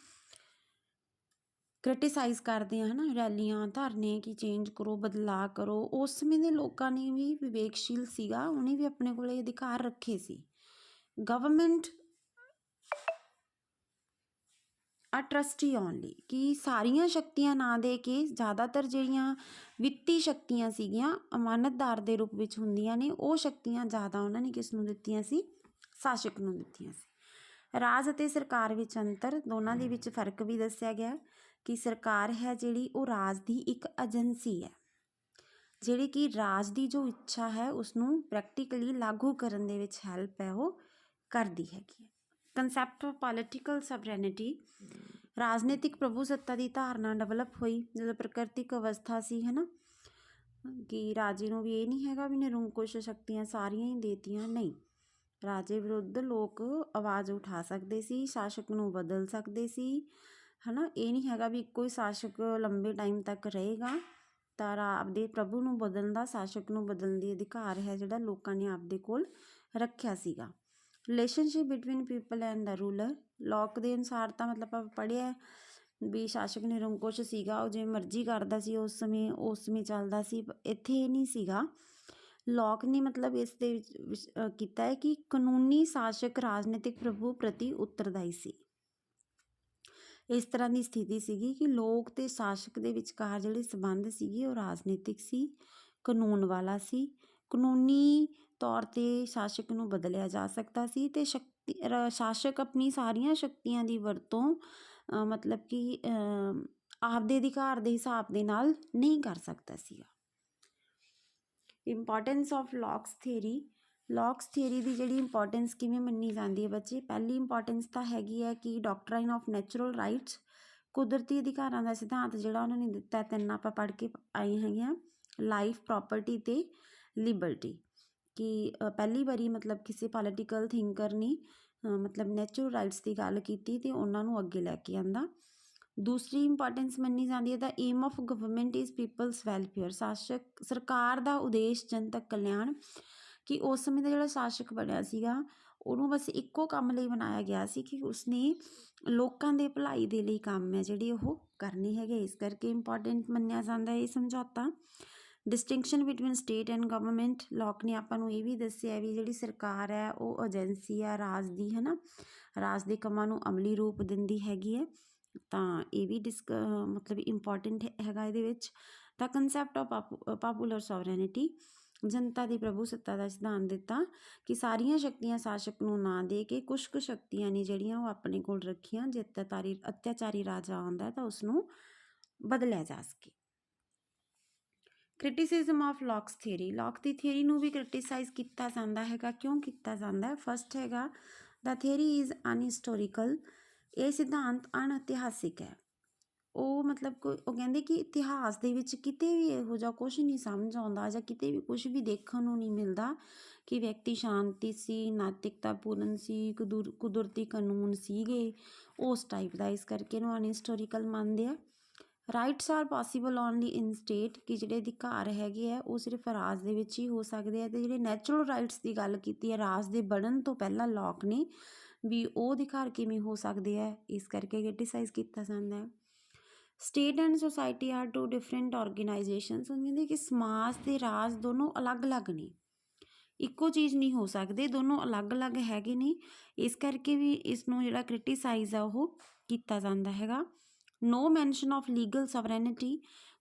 ਕ੍ਰਿਟੀਸਾਈਜ਼ ਕਰਦੇ ਹਾਂ, ਹੈ ਨਾ, ਰੈਲੀਆਂ, ਧਰਨੇ ਕਿ ਚੇਂਜ ਕਰੋ, ਬਦਲਾਅ ਕਰੋ। ਉਸ ਸਮੇਂ ਦੇ ਲੋਕਾਂ ਨੇ ਵੀ ਵਿਵੇਕਸ਼ੀਲ ਸੀਗਾ, ਉਹਨੇ ਵੀ ਆਪਣੇ ਕੋਲ ਇਹ ਅਧਿਕਾਰ ਰੱਖੇ ਸੀ। ਗਵਰਨਮੈਂਟ ਆ ਟਰਸਟੀ ਓਨਲੀ, ਕਿ ਸਾਰੀਆਂ ਸ਼ਕਤੀਆਂ ਨਾ ਦੇ ਕੇ ਜ਼ਿਆਦਾਤਰ ਜਿਹੜੀਆਂ ਵਿੱਤੀ ਸ਼ਕਤੀਆਂ ਸੀਗੀਆਂ ਅਮਾਨਤਦਾਰ ਦੇ ਰੂਪ ਵਿੱਚ ਹੁੰਦੀਆਂ ਨੇ, ਉਹ ਸ਼ਕਤੀਆਂ ਜ਼ਿਆਦਾ ਉਹਨਾਂ ਨੇ ਕਿਸ ਨੂੰ ਦਿੱਤੀਆਂ ਸੀ? ਸ਼ਾਸਕ ਨੂੰ ਦਿੱਤੀਆਂ ਸੀ। ਰਾਜ ਅਤੇ ਸਰਕਾਰ ਵਿੱਚ ਅੰਤਰ, ਦੋਨਾਂ ਦੇ ਵਿੱਚ ਫਰਕ ਵੀ ਦੱਸਿਆ ਗਿਆ ਕਿ ਸਰਕਾਰ ਹੈ ਜਿਹੜੀ ਉਹ ਰਾਜ ਦੀ ਇੱਕ ਏਜੰਸੀ ਹੈ ਜਿਹੜੀ ਕਿ ਰਾਜ ਦੀ ਜੋ ਇੱਛਾ ਹੈ ਉਸਨੂੰ ਪ੍ਰੈਕਟੀਕਲੀ ਲਾਗੂ ਕਰਨ ਦੇ ਵਿੱਚ ਹੈਲਪ ਹੈ ਉਹ ਕਰਦੀ ਹੈਗੀ ਹੈ। ਕੰਸੈਪਟ ਆਫ ਪੋਲੀਟੀਕਲ ਸਵਰੈਨਿਟੀ, ਰਾਜਨੀਤਿਕ ਪ੍ਰਭੂ ਸੱਤਾ ਦੀ ਧਾਰਨਾ ਡਿਵੈਲਪ ਹੋਈ ਜਦੋਂ ਪ੍ਰਕਿਰਤਿਕ ਅਵਸਥਾ ਸੀ, ਹੈ ਨਾ, ਕਿ ਰਾਜੇ ਨੂੰ ਵੀ ਇਹ ਨਹੀਂ ਹੈਗਾ ਵੀ ਨਿਰੰਕੁਸ਼ ਸ਼ਕਤੀਆਂ ਸਾਰੀਆਂ ਹੀ ਦੇਤੀਆਂ, ਨਹੀਂ, ਰਾਜੇ ਵਿਰੁੱਧ ਲੋਕ ਆਵਾਜ਼ ਉਠਾ ਸਕਦੇ ਸੀ, ਸ਼ਾਸਕ ਨੂੰ ਬਦਲ ਸਕਦੇ ਸੀ, ਹੈ ਨਾ। ਇਹ ਨਹੀਂ ਹੈਗਾ ਵੀ ਇੱਕੋ ਹੀ ਸ਼ਾਸਕ ਲੰਬੇ ਟਾਈਮ ਤੱਕ ਰਹੇਗਾ, ਤਾਂ ਆਪਦੇ ਪ੍ਰਭੂ ਨੂੰ ਬਦਲਣ ਦਾ, ਸ਼ਾਸਕ ਨੂੰ ਬਦਲਣ ਦੀ ਅਧਿਕਾਰ ਹੈ ਜਿਹੜਾ ਲੋਕਾਂ ਨੇ ਆਪਦੇ ਕੋਲ ਰੱਖਿਆ ਸੀਗਾ। Relationship between people and the ruler, Locke ਦੇ ਅਨੁਸਾਰ ਤਾਂ ਮਤਲਬ ਆਪਾਂ ਪੜ੍ਹਿਆ ਵੀ ਸ਼ਾਸਕ ਨਿਰੰਕੁਸ਼ ਸੀਗਾ, ਉਹ ਜਿਵੇਂ ਮਰਜ਼ੀ ਕਰਦਾ ਸੀ, ਉਸ ਸਮੇਂ ਚੱਲਦਾ ਸੀ। ਇੱਥੇ ਇਹ ਨਹੀਂ ਸੀਗਾ। ਲੌਕ ਨੇ ਮਤਲਬ ਇਸ ਦੇ ਵਿੱਚ ਕੀਤਾ ਹੈ ਕਿ ਕਾਨੂੰਨੀ ਸ਼ਾਸਕ ਰਾਜਨੀਤਿਕ ਪ੍ਰਭੂ ਪ੍ਰਤੀ ਉੱਤਰਦਾਈ ਸੀ। ਇਸ ਤਰ੍ਹਾਂ ਦੀ ਸਥਿਤੀ ਸੀਗੀ ਕਿ ਲੋਕ ਅਤੇ ਸ਼ਾਸਕ ਦੇ ਵਿਚਕਾਰ ਜਿਹੜੇ ਸੰਬੰਧ ਸੀਗੇ ਉਹ ਰਾਜਨੀਤਿਕ ਸੀ, ਕਾਨੂੰਨ ਵਾਲਾ ਸੀ। ਕਾਨੂੰਨੀ ਤੌਰ 'ਤੇ ਸ਼ਾਸਕ ਨੂੰ ਬਦਲਿਆ ਜਾ ਸਕਦਾ ਸੀ ਅਤੇ ਸ਼ਾਸਕ ਆਪਣੀ ਸਾਰੀਆਂ ਸ਼ਕਤੀਆਂ ਦੀ ਵਰਤੋਂ ਮਤਲਬ ਕਿ ਆਪਦੇ ਅਧਿਕਾਰ ਦੇ ਹਿਸਾਬ ਦੇ ਨਾਲ ਨਹੀਂ ਕਰ ਸਕਦਾ ਸੀਗਾ। Importance of locks theory, locks theory ਦੀ ਜਿਹੜੀ ਇੰਪੋਰਟੈਂਸ ਕਿਵੇਂ ਮੰਨੀ ਜਾਂਦੀ ਹੈ ਬੱਚੇ? ਪਹਿਲੀ ਇੰਪੋਰਟੈਂਸ ਤਾਂ ਹੈਗੀ ਹੈ ਕਿ ਡਾਕਟਰਾਈਨ ਆਫ ਨੈਚੁਰਲ ਰਾਈਟਸ, ਕੁਦਰਤੀ ਅਧਿਕਾਰਾਂ ਦਾ ਸਿਧਾਂਤ ਜਿਹੜਾ ਉਹਨਾਂ ਨੇ ਦਿੱਤਾ, 3 ਆਪਾਂ ਪੜ੍ਹ ਕੇ ਆਏ ਹੈਗੇ ਹਾਂ, ਲਾਈਫ, ਪ੍ਰੋਪਰਟੀ ਅਤੇ ਲਿਬਰਟੀ। ਕਿ ਪਹਿਲੀ ਵਾਰੀ ਮਤਲਬ ਕਿਸੇ ਪੋਲੀਟੀਕਲ ਥਿੰਕਰ ਨੇ ਮਤਲਬ ਨੈਚੁਰਲ ਰਾਈਟਸ ਦੀ ਗੱਲ ਕੀਤੀ ਅਤੇ ਉਹਨਾਂ ਨੂੰ ਅੱਗੇ ਲੈ ਕੇ ਆਂਦਾ। ਦੂਸਰੀ ਇੰਪੋਰਟੈਂਸ ਮੰਨੀ ਜਾਂਦੀ ਹੈ, the aim of government is people's welfare. ਸਰਕਾਰ ਦਾ ਉਦੇਸ਼ ਜਨਤਕ ਕਲਿਆਣ, ਕਿ ਉਸ ਸਮੇਂ ਦਾ ਜਿਹੜਾ ਸ਼ਾਸਕ ਬਣਿਆ ਸੀਗਾ ਉਹਨੂੰ ਬਸ ਇੱਕੋ ਕੰਮ ਲਈ ਬਣਾਇਆ ਗਿਆ ਸੀ ਕਿ ਉਸਨੇ ਲੋਕਾਂ ਦੇ ਭਲਾਈ ਦੇ ਲਈ ਕੰਮ ਹੈ ਜਿਹੜੇ ਉਹ ਕਰਨੇ ਹੈਗੇ, ਇਸ ਕਰਕੇ ਇੰਪੋਰਟੈਂਟ ਮੰਨਿਆ ਜਾਂਦਾ ਇਹ ਸਮਝੌਤਾ। Distinction between state and government, ਲੋਕ ਨੇ ਆਪਾਂ ਨੂੰ ਇਹ ਵੀ ਦੱਸਿਆ ਵੀ ਜਿਹੜੀ ਸਰਕਾਰ ਹੈ ਉਹ ਏਜੰਸੀ ਆ ਰਾਜ ਦੀ, ਹੈ ਨਾ, ਰਾਜ ਦੇ ਕੰਮਾਂ ਨੂੰ ਅਮਲੀ ਰੂਪ ਦਿੰਦੀ ਹੈਗੀ ਹੈ, ਤਾਂ ਇਹ ਵੀ ਮਤਲਬ ਇੰਪੋਰਟੈਂਟ ਹੈਗਾ ਇਹਦੇ ਵਿੱਚ। ਦਾ ਕੰਸੈਪਟ ਆਫ ਪਾਪੂਲਰ ਸੋਵਰੇਨਿਟੀ, ਜਨਤਾ ਦੀ ਪ੍ਰਭੂ ਸੱਤਾ ਦਾ ਸਿਧਾਂਤ ਦਿੱਤਾ ਕਿ ਸਾਰੀਆਂ ਸ਼ਕਤੀਆਂ ਸ਼ਾਸਕ ਨੂੰ ਨਾ ਦੇ ਕੇ ਕੁਛ ਕੁ ਸ਼ਕਤੀਆਂ ਨੇ ਜਿਹੜੀਆਂ ਉਹ ਆਪਣੇ ਕੋਲ ਰੱਖੀਆਂ, ਜੇ ਅਤਿਆਚਾਰੀ ਰਾਜਾ ਆਉਂਦਾ ਤਾਂ ਉਸਨੂੰ ਬਦਲਿਆ ਜਾ ਸਕੇ। Criticism of locks theory, lock the theory ਨੂੰ ਵੀ ਕ੍ਰਿਟੀਸਾਈਜ਼ ਕੀਤਾ ਜਾਂਦਾ ਹੈਗਾ। ਕਿਉਂ ਕੀਤਾ ਜਾਂਦਾ ਹੈ? ਫਸਟ ਹੈਗਾ ਦਾ ਥਿਊਰੀ ਇਜ਼ ਅਨਹਿਸਟੋਰੀਕਲ, ਇਹ ਸਿਧਾਂਤ ਅਣਇਤਿਹਾਸਿਕ ਹੈ। ਉਹ ਮਤਲਬ ਉਹ ਕਹਿੰਦੇ ਕਿ ਇਤਿਹਾਸ ਦੇ ਵਿੱਚ ਕਿਤੇ ਵੀ ਇਹੋ ਜਿਹਾ ਕੁਛ ਨਹੀਂ ਸਮਝ ਆਉਂਦਾ ਜਾਂ ਕਿਤੇ ਵੀ ਕੁਛ ਵੀ ਦੇਖਣ ਨੂੰ ਨਹੀਂ ਮਿਲਦਾ ਕਿ ਵਿਅਕਤੀ ਸ਼ਾਂਤੀ ਸੀ, ਨੈਤਿਕਤਾ ਪੂਰਨ ਸੀ, ਕੁਦਰਤੀ ਕਾਨੂੰਨ ਸੀਗੇ ਉਸ ਟਾਈਪ ਦਾ, ਇਸ ਕਰਕੇ ਇਹਨੂੰ ਅਨਹਿਸਟੋਰੀਕਲ ਮੰਨਦੇ ਆ। Rights are possible only in state, ਕਿ ਜਿਹੜੇ ਅਧਿਕਾਰ ਹੈਗੇ ਆ ਉਹ ਸਿਰਫ ਰਾਜ ਦੇ ਵਿੱਚ ਹੀ ਹੋ ਸਕਦੇ ਆ। ਅਤੇ ਜਿਹੜੇ ਨੈਚੁਰਲ ਰਾਈਟਸ ਦੀ ਗੱਲ ਕੀਤੀ ਹੈ ਰਾਜ ਦੇ ਬਣਨ ਤੋਂ ਪਹਿਲਾਂ ਲੋਕ ਨੇ ਵੀ ਉਹ ਅਧਿਕਾਰ ਕਿਵੇਂ ਹੋ ਸਕਦੇ ਆ, ਇਸ ਕਰਕੇ ਕ੍ਰਿਟੀਸਾਈਜ਼ ਕੀਤਾ ਜਾਂਦਾ ਹੈ। State and society are two different organisations, ਉਹ ਕਹਿੰਦੇ ਕਿ ਸਮਾਜ ਅਤੇ ਰਾਜ ਦੋਨੋਂ ਅਲੱਗ-ਅਲੱਗ ਨੇ, ਇੱਕੋ ਚੀਜ਼ ਨਹੀਂ ਹੋ ਸਕਦੇ, ਦੋਨੋਂ ਅਲੱਗ-ਅਲੱਗ ਹੈਗੇ ਨੇ, ਇਸ ਕਰਕੇ ਵੀ ਇਸ ਨੂੰ ਜਿਹੜਾ ਕ੍ਰਿਟੀਸਾਈਜ਼ ਆ ਉਹ ਕੀਤਾ ਜਾਂਦਾ ਹੈਗਾ। ਨੋ ਮੈਂਸ਼ਨ ਆਫ ਲੀਗਲ ਸਵਰੈਨਿਟੀ,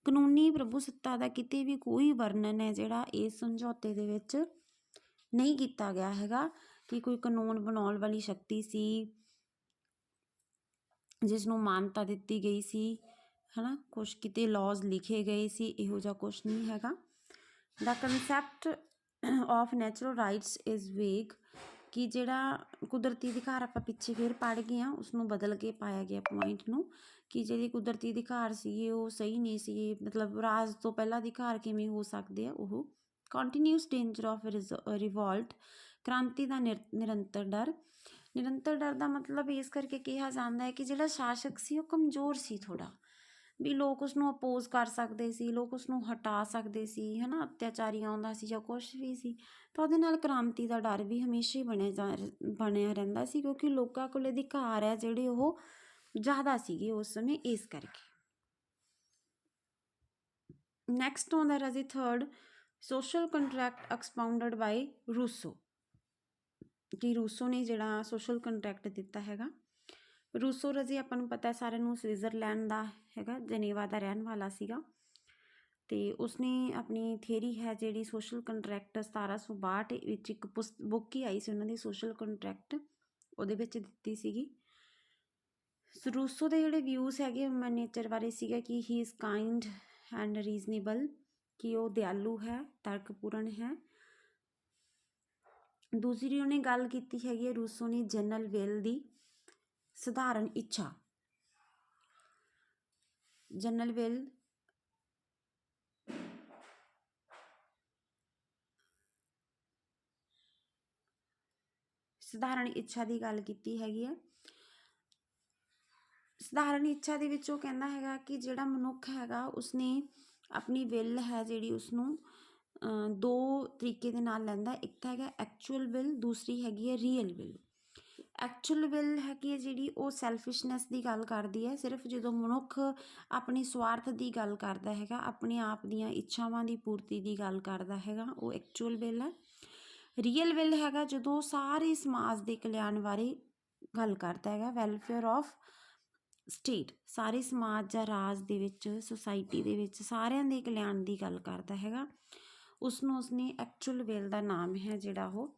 ਕਾਨੂੰਨੀ ਪ੍ਰਭੂ ਸੱਤਾ ਦਾ ਕਿਤੇ ਵੀ ਕੋਈ ਵਰਣਨ ਹੈ ਜਿਹੜਾ ਇਸ ਸਮਝੌਤੇ ਦੇ ਵਿੱਚ ਨਹੀਂ ਕੀਤਾ ਗਿਆ ਹੈਗਾ ਕਿ ਕੋਈ ਕਾਨੂੰਨ ਬਣਾਉਣ ਵਾਲੀ ਸ਼ਕਤੀ ਸੀ ਜਿਸ ਨੂੰ ਮਾਨਤਾ ਦਿੱਤੀ ਗਈ ਸੀ, ਹੈ ਨਾ, ਕੁਛ ਕਿਤੇ ਲੌਜ਼ ਲਿਖੇ ਗਏ ਸੀ, ਇਹੋ ਜਿਹਾ ਕੁਛ ਨਹੀਂ ਹੈਗਾ। The concept of natural rights is vague, ਕਿ ਜਿਹੜਾ ਕੁਦਰਤੀ ਅਧਿਕਾਰ ਆਪਾਂ ਪਿੱਛੇ ਫਿਰ ਪੜ੍ਹ ਗਏ ਹਾਂ ਉਸਨੂੰ ਬਦਲ ਕੇ ਪਾਇਆ ਗਿਆ ਪੁਆਇੰਟ ਨੂੰ, ਕਿ ਜਿਹੜੇ ਕੁਦਰਤੀ ਅਧਿਕਾਰ ਸੀਗੇ ਉਹ ਸਹੀ ਨਹੀਂ ਸੀਗੇ, ਮਤਲਬ ਰਾਜ ਤੋਂ ਪਹਿਲਾਂ ਅਧਿਕਾਰ ਕਿਵੇਂ ਹੋ ਸਕਦੇ ਆ ਉਹ। ਕੰਟੀਨਿਊਸ ਡੇਂਜਰ ਆਫ ਰਿਵੋਲਟ, ਕ੍ਰਾਂਤੀ ਦਾ ਨਿਰੰਤਰ ਡਰ। ਨਿਰੰਤਰ ਡਰ ਦਾ ਮਤਲਬ ਇਸ ਕਰਕੇ ਕਿਹਾ ਜਾਂਦਾ ਹੈ ਕਿ ਜਿਹੜਾ ਸ਼ਾਸਕ ਸੀ ਉਹ ਕਮਜ਼ੋਰ ਸੀ ਥੋੜ੍ਹਾ, ਵੀ ਲੋਕ ਉਸਨੂੰ ਅਪੋਜ਼ ਕਰ ਸਕਦੇ ਸੀ, ਲੋਕ ਉਸਨੂੰ ਹਟਾ ਸਕਦੇ ਸੀ, ਹੈ ਨਾ, ਅਤਿਆਚਾਰੀ ਆਉਂਦਾ ਸੀ ਜਾਂ ਕੁਛ ਵੀ ਸੀ, ਤਾਂ ਉਹਦੇ ਨਾਲ ਕ੍ਰਾਂਤੀ ਦਾ ਡਰ ਵੀ ਹਮੇਸ਼ਾ ਹੀ ਬਣਿਆ ਰਹਿੰਦਾ ਸੀ, ਕਿਉਂਕਿ ਲੋਕਾਂ ਕੋਲ ਅਧਿਕਾਰ ਹੈ ਜਿਹੜੇ ਉਹ ਜ਼ਿਆਦਾ ਸੀਗੇ ਉਸ ਸਮੇਂ, ਇਸ ਕਰਕੇ। ਨੈਕਸਟ ਆਉਂਦਾ ਰਾਜੇ ਥਰਡ, ਸੋਸ਼ਲ ਕੰਟਰੈਕਟ ਐਕਸਪਾਊਂਡਡ ਬਾਈ ਰੂਸੋ, ਕਿ ਰੂਸੋ ਨੇ ਜਿਹੜਾ ਸੋਸ਼ਲ ਕੰਟਰੈਕਟ ਦਿੱਤਾ ਹੈਗਾ। ਰੂਸੋ ਰਾਜੇ ਆਪਾਂ ਨੂੰ ਪਤਾ ਸਾਰਿਆਂ ਨੂੰ ਸਵਿਟਜ਼ਰਲੈਂਡ ਦਾ ਹੈਗਾ, ਜਨੇਵਾ ਦਾ ਰਹਿਣ ਵਾਲਾ ਸੀਗਾ, ਅਤੇ ਉਸਨੇ ਆਪਣੀ ਥਿਊਰੀ ਹੈ ਜਿਹੜੀ ਸੋਸ਼ਲ ਕੰਟਰੈਕਟ 1762 ਵਿੱਚ ਇੱਕ ਬੁੱਕ ਹੀ ਆਈ ਸੀ ਉਹਨਾਂ ਦੀ, ਸੋਸ਼ਲ ਕੰਟਰੈਕਟ, ਉਹਦੇ ਵਿੱਚ ਦਿੱਤੀ ਸੀਗੀ। ਰੂਸੋ ਦੇ ਜਿਹੜੇ ਵਿਊਜ਼ ਹੈਗੇ ਹਿਊਮਨ ਨੇਚਰ ਬਾਰੇ ਸੀਗਾ ਕਿ ਹੀ ਇਜ਼ ਕਾਇੰਡ ਐਂਡ ਰੀਜ਼ਨੇਬਲ, ਕਿ ਉਹ ਦਿਆਲੂ ਹੈ, ਤਰਕਪੂਰਨ ਹੈ। ਦੂਸਰੀ ਉਹਨੇ ਗੱਲ ਕੀਤੀ ਹੈਗੀ ਹੈ ਰੂਸੋ ਨੇ ਜਨਰਲ ਵਿਲ ਦੀ, ਸਧਾਰਨ ਇੱਛਾ, ਜਨਰਲ ਵਿਲ ਸਧਾਰਨ ਇੱਛਾ ਦੀ ਗੱਲ ਕੀਤੀ ਹੈਗੀ ਹੈ। ਸਧਾਰਨ ਇੱਛਾ ਦੇ ਵਿੱਚ ਉਹ ਕਹਿੰਦਾ ਹੈਗਾ ਕਿ ਜਿਹੜਾ ਮਨੁੱਖ ਹੈਗਾ ਉਸਨੇ ਆਪਣੀ ਵਿਲ ਹੈ ਜਿਹੜੀ ਉਸਨੂੰ ਦੋ ਤਰੀਕੇ ਦੇ ਨਾਲ ਲੈਂਦਾ, ਇੱਕ ਤਾਂ ਹੈਗਾ ਐਕਚੁਅਲ ਵਿਲ, ਦੂਸਰੀ ਹੈਗੀ ਹੈ ਰੀਅਲ ਵਿਲ। ਐਕਚੁਅਲ ਵਿਲ ਹੈਗੀ ਹੈ ਜਿਹੜੀ ਉਹ ਸੈਲਫਿਸ਼ਨੈਸ ਦੀ ਗੱਲ ਕਰਦੀ ਹੈ, ਸਿਰਫ ਜਦੋਂ ਮਨੁੱਖ ਆਪਣੀ ਸਵਾਰਥ ਦੀ ਗੱਲ ਕਰਦਾ ਹੈਗਾ, ਆਪਣੇ ਆਪ ਦੀਆਂ ਇੱਛਾਵਾਂ ਦੀ ਪੂਰਤੀ ਦੀ ਗੱਲ ਕਰਦਾ ਹੈਗਾ, ਉਹ ਐਕਚੁਅਲ ਵਿਲ ਹੈ। ਰੀਅਲ ਵਿਲ ਹੈਗਾ ਜਦੋਂ ਸਾਰੇ ਸਮਾਜ ਦੇ ਕਲਿਆਣ ਬਾਰੇ ਗੱਲ ਕਰਦਾ ਹੈਗਾ, ਵੈਲਫੇਅਰ ਆਫ ਸਟੇਟ, ਸਾਰੇ ਸਮਾਜ ਜਾਂ ਰਾਜ ਦੇ ਵਿੱਚ, ਸੁਸਾਇਟੀ ਦੇ ਵਿੱਚ ਸਾਰਿਆਂ ਦੇ ਕਲਿਆਣ ਦੀ ਗੱਲ ਕਰਦਾ ਹੈਗਾ, ਉਸਨੂੰ ਉਸਨੇ ਐਕਚੁਅਲ ਵਿਲ ਦਾ ਨਾਮ ਹੈ ਜਿਹੜਾ ਉਹ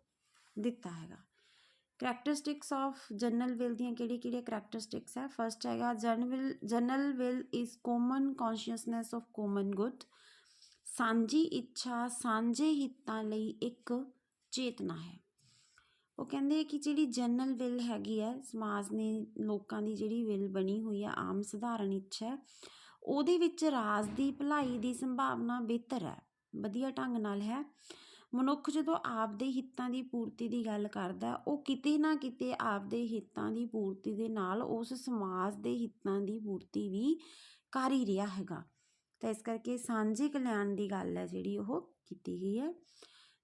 ਦਿੱਤਾ ਹੈਗਾ। ਕਰੈਕਟਰਿਸਟਿਕਸ ਆਫ ਜਨਰਲ ਵਿਲ ਦੀਆਂ ਕਿਹੜੀਆਂ ਕਰੈਕਟਰਿਸਟਿਕਸ ਹੈ? ਫਸਟ ਹੈਗਾ general will is common consciousness of common good, ਸਾਂਝੀ ਇੱਛਾ ਸਾਂਝੇ ਹਿੱਤਾਂ ਲਈ ਇੱਕ ਚੇਤਨਾ ਹੈ। ਉਹ ਕਹਿੰਦੇ ਕਿ ਜਿਹੜੀ ਜਨਰਲ ਵਿਲ ਹੈਗੀ ਹੈ, ਸਮਾਜ ਨੇ ਲੋਕਾਂ ਦੀ ਜਿਹੜੀ ਵਿਲ ਬਣੀ ਹੋਈ ਹੈ, ਆਮ ਸਧਾਰਨ ਇੱਛਾ, ਉਹਦੇ ਵਿੱਚ ਰਾਜ ਦੀ ਭਲਾਈ ਦੀ ਸੰਭਾਵਨਾ ਬਿਹਤਰ ਹੈ, ਵਧੀਆ ਢੰਗ ਨਾਲ ਹੈ। ਮਨੁੱਖ ਜਦੋਂ ਆਪਦੇ ਹਿੱਤਾਂ ਦੀ ਪੂਰਤੀ ਦੀ ਗੱਲ ਕਰਦਾ, ਉਹ ਕਿਤੇ ਨਾ ਕਿਤੇ ਆਪਦੇ ਹਿੱਤਾਂ ਦੀ ਪੂਰਤੀ ਦੇ ਨਾਲ ਉਸ ਸਮਾਜ ਦੇ ਹਿੱਤਾਂ ਦੀ ਪੂਰਤੀ ਵੀ ਕਰ ਹੀ ਰਿਹਾ ਹੈਗਾ। ਤਾਂ ਇਸ ਕਰਕੇ ਸਾਂਝੇ ਕਲਿਆਣ ਦੀ ਗੱਲ ਹੈ ਜਿਹੜੀ ਉਹ ਕੀਤੀ ਗਈ ਹੈ।